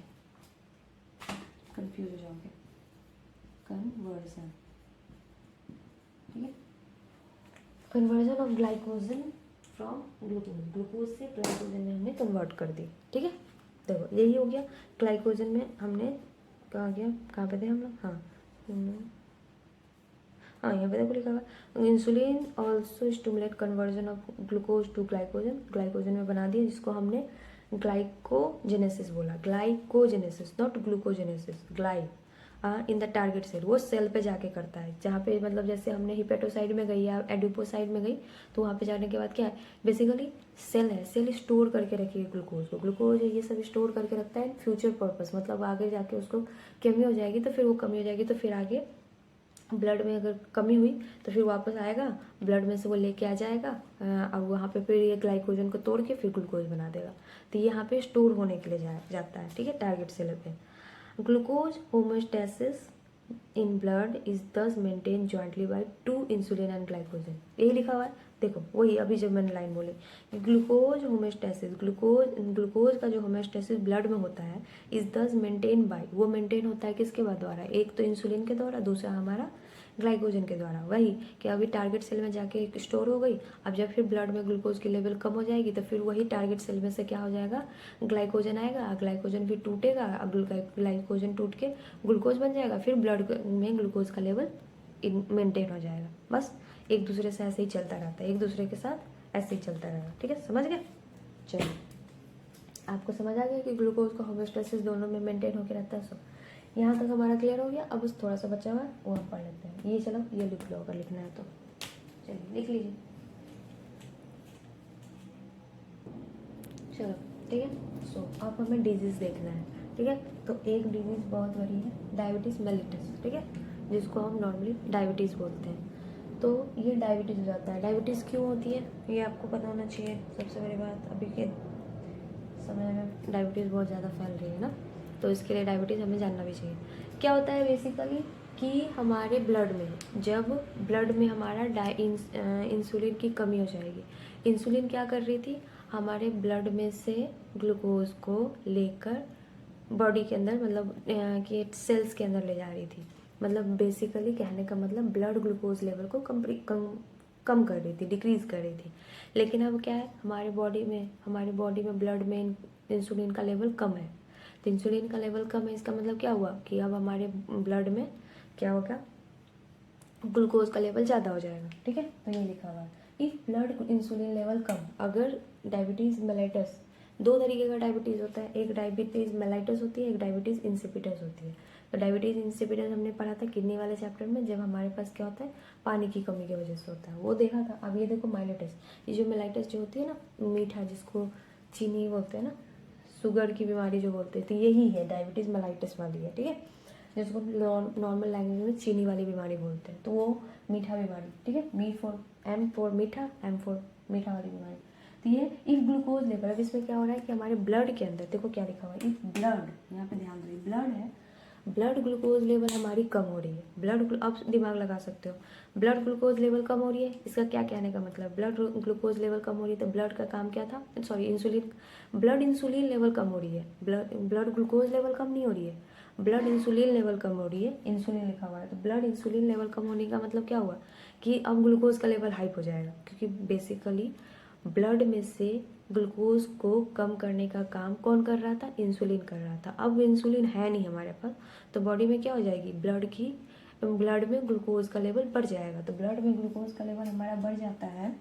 कंफ्यूज हो जाओगे, कन्वर्जन, ठीक है। Conversion of glycogen from glucose, glucose से ग्लाइकोजन में हमने कन्वर्ट कर दी, ठीक है। देखो यही हो गया, ग्लाइकोजन में हमने कहाँ गया, कहाँ पे थे हम लोग, हाँ यहाँ पे देखो लिखा हुआ insulin also stimulate conversion of glucose to glycogen, glycogen में बना दिया, जिसको हमने ग्लाइकोजेनेसिस बोला, ग्लाइकोजेनेसिस नॉट ग्लूकोजेनेसिस, ग्लाई इन द टारगेट सेल, वो सेल पे जाके करता है, जहाँ पे मतलब जैसे हमने हिपेटोसाइड में गई या एडिपोसाइड में गई, तो वहाँ पे जाने के बाद क्या है, बेसिकली सेल है, सेल स्टोर करके रखिए ग्लूकोज को, ग्लूकोज ये सब स्टोर करके रखता है फ्यूचर पर्पस, मतलब आगे जाके उसको कमी हो जाएगी तो फिर वो कमी हो जाएगी तो फिर आगे ब्लड में अगर कमी हुई तो फिर वापस आएगा, ब्लड में से वो लेके आ जाएगा और वहाँ पे फिर ये ग्लाइकोजन को तोड़ के फिर ग्लूकोज बना देगा, तो ये यहाँ पे स्टोर होने के लिए जाता है, ठीक है, टारगेट सेल पे। Glucose homeostasis in blood is thus maintain jointly by two insulin and glycogen, यही लिखा हुआ है। देखो वही अभी जब मैंने लाइन बोली, ग्लूकोज होमोस्टेसिस, ग्लूकोज का जो होमोस्टेसिस ब्लड में होता है इज दस मेंटेन बाय, वो मेंटेन होता है किसके द्वारा, एक तो इंसुलिन के द्वारा, दूसरा हमारा ग्लाइकोजन के द्वारा। वही कि अभी टारगेट सेल में जाके स्टोर हो गई, अब जब फिर ब्लड में ग्लूकोज की लेवल कम हो जाएगी तो फिर वही टारगेट सेल में से क्या हो जाएगा, ग्लाइकोजन आएगा, ग्लाइकोजन फिर टूटेगा, अब ग्लाइकोजन टूट के ग्लूकोज बन जाएगा, फिर ब्लड में ग्लूकोज का लेवल मेंटेन हो जाएगा। बस एक दूसरे से ऐसे ही चलता रहता है, एक दूसरे के साथ ऐसे ही चलता रहेगा, ठीक है, समझ गए। चलिए आपको समझ आ गया कि ग्लूकोज का होमोस्टेसिस दोनों में मेंटेन होकर रहता है। सो यहाँ तक हमारा क्लियर हो गया, अब बस थोड़ा सा बचा हुआ है वो हम पढ़ लेते हैं। ये चलो ये लिख लो अगर लिखना है तो, चलिए लिख लीजिए, चलो ठीक है। सो अब हमें डिजीज देखना है, ठीक है। तो एक डिजीज़ बहुत बड़ी है डायबिटीज़ मेलिटस, ठीक है, जिसको हम नॉर्मली डायबिटीज़ बोलते हैं। तो ये डायबिटीज़ हो जाता है। डायबिटीज़ क्यों होती है ये आपको पता होना चाहिए। सबसे बड़ी बात, अभी के समय में डायबिटीज़ बहुत ज़्यादा फैल रही है ना, तो इसके लिए डायबिटीज़ हमें जानना भी चाहिए। क्या होता है बेसिकली कि हमारे ब्लड में, जब ब्लड में हमारा इंसुलिन की कमी हो जाएगी। इंसुलिन क्या कर रही थी, हमारे ब्लड में से ग्लूकोज को लेकर बॉडी के अंदर, मतलब कि सेल्स के अंदर ले जा रही थी। मतलब बेसिकली कहने का मतलब ब्लड ग्लूकोज लेवल को कम कर रही थी, डिक्रीज कर रही थी। लेकिन अब क्या है, हमारे बॉडी में ब्लड में इंसुलिन का लेवल कम है। तो इंसुलिन का लेवल कम है, इसका मतलब क्या हुआ कि अब हमारे ब्लड में क्या होगा, ग्लूकोज का लेवल ज़्यादा हो जाएगा, ठीक है। तो ये लिखा हुआ है इफ ब्लड इंसुलिन लेवल कम। अगर डायबिटीज़ मेलाइटस, दो तरीके का डायबिटीज़ होता है, एक डायबिटीज़ मेलाइटस होती है, एक डायबिटीज़ इंसिपिडस होती है। तो डायबिटीज़ इंसिपिडस हमने पढ़ा था किडनी वाले चैप्टर में, जब हमारे पास क्या होता है, पानी की कमी की वजह से होता है, वो देखा था। अब ये देखो मेलाइटस, ये जो मेलाइटस जो होती है ना, मीठा जिसको चीनी बोलते हैं ना, शुगर की बीमारी जो बोलते हैं, तो यही है डायबिटीज़ मेलाइटस वाली है, ठीक है, जिसको नॉर्मल लैंग्वेज में चीनी वाली बीमारी बोलते हैं। तो वो मीठा बीमारी, ठीक है, एम फॉर मीठा, एम फॉर मीठा वाली बीमारी। तो ये इफ ग्लूकोज लेवल, अब इसमें क्या हो रहा है कि हमारे ब्लड के अंदर देखो क्या लिखा हुआ है, इफ ब्लड, यहाँ पे ध्यान दो, ब्लड है, ब्लड ग्लूकोज लेवल हमारी कम हो रही है। अब दिमाग लगा सकते हो, ब्लड ग्लूकोज लेवल कम हो रही है, इसका क्या कहने का मतलब, ब्लड ग्लूकोज लेवल कम हो रही है तो ब्लड का काम क्या था, sorry insulin, blood insulin level कम हो रही है, ब्लड ग्लूकोज लेवल कम नहीं हो रही है, ब्लड इंसुलिन लेवल कम हो रही है, इंसुलिन लिखा हुआ है। तो ब्लड इंसुलिन लेवल कम होने का मतलब क्या हुआ कि अब ग्लूकोज का लेवल हाइप हो जाएगा, क्योंकि बेसिकली ब्लड में से ग्लूकोज को कम करने का काम कौन कर रहा था, इंसुलिन कर रहा था। अब इंसुलिन है नहीं हमारे पास, तो बॉडी में क्या हो जाएगी, ब्लड में ग्लूकोज का लेवल बढ़ जाएगा। तो ब्लड में ग्लूकोज का लेवल हमारा बढ़ जाता है,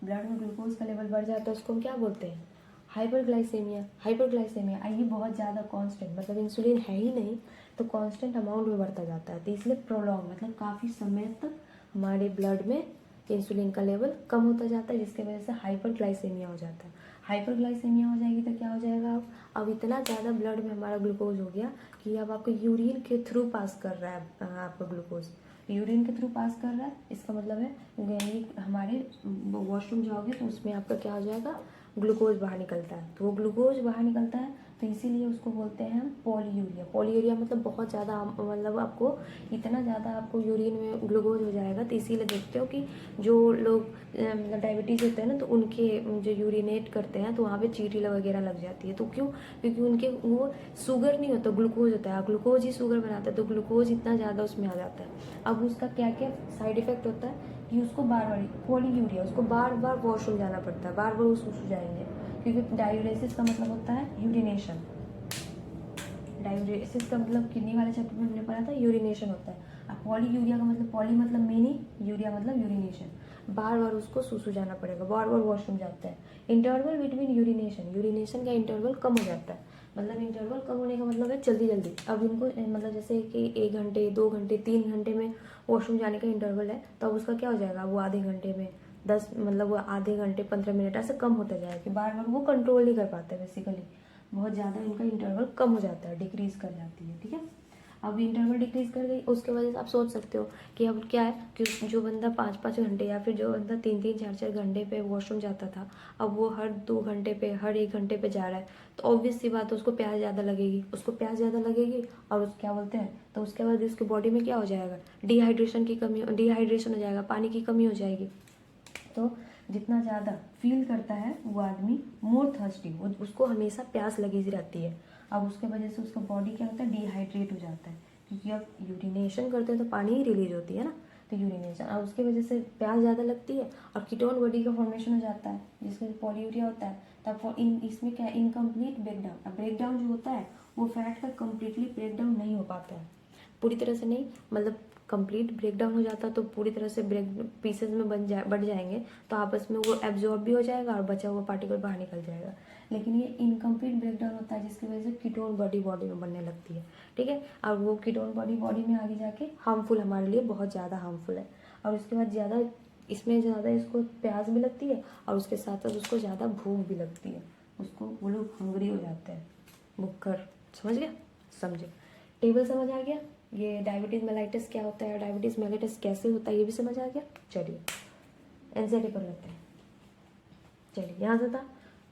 ब्लड में ग्लूकोज का लेवल बढ़ जाता है, उसको हम क्या बोलते हैं, हाइपरग्लाइसेमिया। ये बहुत ज़्यादा कांस्टेंट, मतलब इंसुलिन है ही नहीं तो कांस्टेंट अमाउंट में बढ़ता जाता है, तो इसलिए प्रोलॉन्ग, मतलब काफ़ी समय तक हमारे ब्लड में इंसुलिन का लेवल कम होता जाता है, जिसकी वजह से हाइपरग्लाइसेमिया हो जाता है। हाइपरग्लाइसेमिया हो जाएगी तो क्या हो जाएगा, अब इतना ज़्यादा ब्लड में हमारा ग्लूकोज हो गया कि अब आपको यूरिन के थ्रू पास कर रहा है, आपका ग्लूकोज यूरिन के थ्रू पास कर रहा है। इसका मतलब है हमारे वॉशरूम जाओगे तो उसमें आपका क्या हो जाएगा, ग्लूकोज बाहर निकलता है। तो वो ग्लूकोज बाहर निकलता है तो इसीलिए उसको बोलते हैं हम पॉलीयूरिया। पॉलीयूरिया मतलब बहुत ज़्यादा, मतलब आपको इतना ज़्यादा आपको यूरिन में ग्लूकोज हो जाएगा। तो इसीलिए देखते हो कि जो लोग मतलब डायबिटीज़ होते हैं ना, तो उनके जो यूरिनेट करते हैं तो वहाँ पे चीटी वगैरह लग जाती है। तो क्यों, क्योंकि उनके वो शुगर नहीं होता, ग्लूकोज होता है, ग्लूकोज ही शुगर बनाता है, तो ग्लूकोज इतना ज़्यादा उसमें आ जाता है। अब उसका क्या क्या साइड इफेक्ट होता है कि उसको बार बार, पॉलीयूरिया, उसको बार बार वॉशरूम जाना पड़ता है, बार बार वो सुसु जाएंगे, क्योंकि डायूरेसिस का मतलब होता है यूरिनेशन। डायूरेसिस का मतलब किडनी वाले चैप्टर में हमने पढ़ा था, यूरिनेशन होता है। अब पॉलीयूरिया का मतलब, पॉली मतलब मेनी, यूरिया मतलब यूरिनेशन, बार बार उसको सुसु जाना पड़ेगा, बार बार वॉशरूम जाता है। इंटरवल बिटवीन यूरिनेशन का इंटरवल कम हो जाता है, मतलब इंटरवल कम होने का मतलब है जल्दी जल्दी। अब इनको मतलब जैसे कि 1 घंटे 2 घंटे 3 घंटे में वॉशरूम जाने का इंटरवल है, तो अब उसका क्या हो जाएगा, वो आधे घंटे में 10, मतलब वो आधे घंटे 15 मिनट ऐसे कम होता जाएगा, कि बार बार वो कंट्रोल नहीं कर पाते, बेसिकली बहुत ज़्यादा इनका इंटरवल कम हो जाता है, डिक्रीज कर जाती है, ठीक है। अब इंटरवल डिक्रीज कर गई, उसके वजह से आप सोच सकते हो कि अब क्या है कि जो बंदा 5-5 घंटे या फिर जो बंदा 3-3 4-4 घंटे पे वॉशरूम जाता था, अब वो हर 2 घंटे पे, हर 1 घंटे पे जा रहा है, तो ऑब्वियस सी बात है उसको प्यास ज़्यादा लगेगी, और उस क्या बोलते हैं, तो उसके बाद उसकी बॉडी में क्या हो जाएगा, डिहाइड्रेशन हो जाएगा, पानी की कमी हो जाएगी। तो जितना ज़्यादा फील करता है वो आदमी मोर थर्स्टी, उसको हमेशा प्यास लगी रहती है। अब उसके वजह से उसका बॉडी क्या होता है, डिहाइड्रेट हो जाता है, क्योंकि अब यूरिनेशन करते हैं तो पानी ही रिलीज होती है ना, तो यूरिनेशन, अब उसकी वजह से प्यास ज़्यादा लगती है और कीटोन बॉडी का फॉर्मेशन हो जाता है, जिसके पॉलीयूरिया होता है। तब इसमें क्या, इनकम्प्लीट ब्रेकडाउन। अब ब्रेकडाउन जो होता है वो फैट का कम्प्लीटली ब्रेकडाउन नहीं हो पाता है, पूरी तरह से नहीं, मतलब कंप्लीट ब्रेकडाउन हो जाता तो पूरी तरह से पीसेज में बढ़ जाएंगे, तो आपस में वो एब्जॉर्ब भी हो जाएगा और बचा हुआ पार्टिकल बाहर निकल जाएगा। लेकिन ये इनकम्प्लीट ब्रेकडाउन होता है, जिसकी वजह से कीटोन बॉडी में बनने लगती है, ठीक है। और वो कीटोन बॉडी में आगे जाके हार्मफुल, हमारे लिए बहुत ज़्यादा हार्मफुल है। और उसके बाद ज़्यादा इसको प्यास भी लगती है, और उसके साथ साथ उसको ज़्यादा भूख भी लगती है, उसको वो लोग हंग्री हो जाते हैं, भुक्खर, समझ गया? समझे? टेबल समझ आ गया? ये डायबिटीज़ मेलाइटिस क्या होता है, डायबिटीज़ मेलाइटिस कैसे होता है, ये भी समझ आ गया। चलिए एनसीईआरटी पर लेते हैं। चलिए यहाँ से था,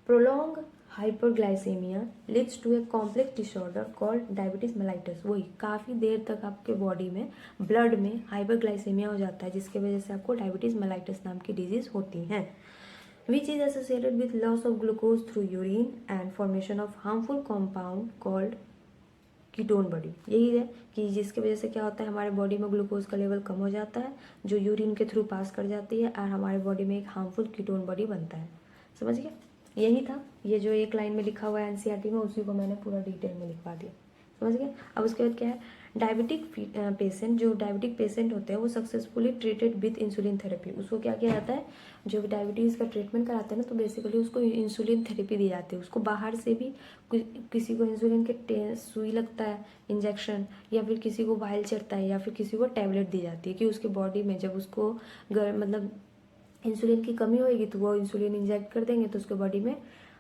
prolong hyperglycaemia leads to a complex disorder called diabetes mellitus. वही काफ़ी देर तक आपके बॉडी में ब्लड में हाइपरग्लाइसेमिया हो जाता है, जिसके वजह से आपको डायबिटीज मेलाइटिस नाम की डिजीज होती है, which is associated with loss of glucose through urine and formation of harmful compound called ketone body. यही है कि जिसकी वजह से क्या होता है, हमारे बॉडी में ग्लूकोज का लेवल कम हो जाता है, जो यूरिन के थ्रू पास कर जाती है और हमारे बॉडी में एक हार्मफुल कीटोन बॉडी बनता है। समझ गया? यही था, ये जो एक लाइन में लिखा हुआ है एनसीईआरटी में, उसी को मैंने पूरा डिटेल में लिखवा दिया। समझ गए? अब उसके बाद क्या है, डायबिटिक पेशेंट, जो डायबिटिक पेशेंट होते हैं वो successfully treated with insulin therapy. उसको क्या किया जाता है, जो डायबिटीज़ का ट्रीटमेंट कराते हैं ना, तो बेसिकली उसको इंसुलिन थेरेपी दी जाती है। उसको बाहर से भी किसी को इंसुलिन के सुई लगता है, इंजेक्शन, या फिर किसी को वायल चढ़ता है, या फिर किसी को टैबलेट दी जाती है कि उसके बॉडी में जब उसको मतलब इंसुलिन की कमी होएगी तो वो इंसुलिन इंजेक्ट कर देंगे, तो उसके बॉडी में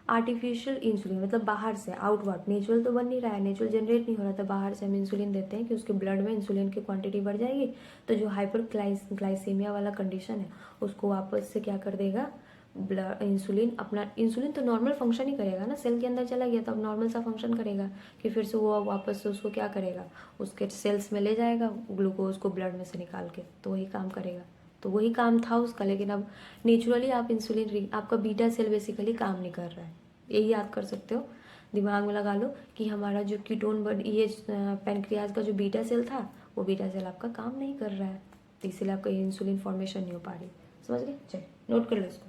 आर्टिफिशियल इंसुलिन, मतलब बाहर से आउटवर्ड, नेचुरल तो बन नहीं रहा है, नेचुरल जनरेट नहीं हो रहा था, बाहर से हम इंसुलिन देते हैं कि उसके ब्लड में इंसुलिन की क्वांटिटी बढ़ जाएगी, तो जो हाइपर ग्लाइसीमिया वाला कंडीशन है उसको वापस से क्या कर देगा, ब्लड इंसुलिन अपना, इंसुलिन तो नॉर्मल फंक्शन ही करेगा ना, सेल के अंदर चला गया तो अब नॉर्मल सा फंक्शन करेगा कि फिर से वो वापस से उसको क्या करेगा, उसके सेल्स में ले जाएगा ग्लूकोज को ब्लड में से निकाल के, तो वही काम करेगा। तो वही काम था उसका, लेकिन अब नेचुरली आप इंसुलिन, आपका बीटा सेल बेसिकली काम नहीं कर रहा है। यही याद कर सकते हो, दिमाग में लगा लो कि हमारा जो कीटोन ये पैनक्रियाज का जो बीटा सेल था, वो बीटा सेल आपका काम नहीं कर रहा है, तो इसीलिए आपका इंसुलिन फॉर्मेशन नहीं हो पा रही। समझ गए? चलिए नोट कर लो इसको।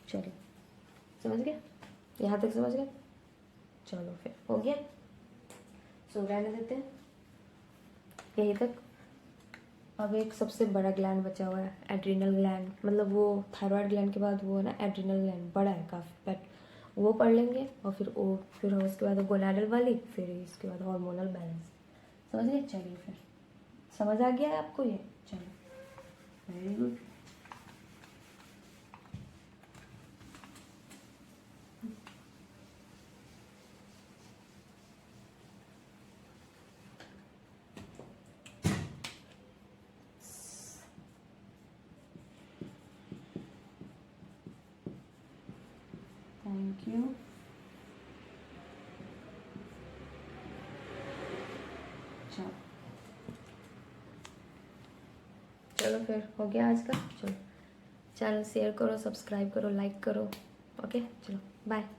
चलिए समझ गए? यहाँ तक समझ गए? चलो फिर हो गया, सो रहने देते हैं यहीं तक। अब एक सबसे बड़ा ग्लैंड बचा हुआ है, एड्रिनल ग्लैंड, मतलब वो थायराइड ग्लैंड के बाद वो है ना एड्रिनल ग्लैंड, बड़ा है काफ़ी, बट वो पढ़ लेंगे, और फिर उसके बाद गोनाडल वाली, फिर इसके बाद हार्मोनल बैलेंस। समझ गए? चलिए फिर समझ आ गया है आपको ये? चलिए वेरी गुड। Thank you. चलो फिर हो गया आज का। चलो चैनल शेयर करो, सब्सक्राइब करो, लाइक करो। ओके चलो बाय।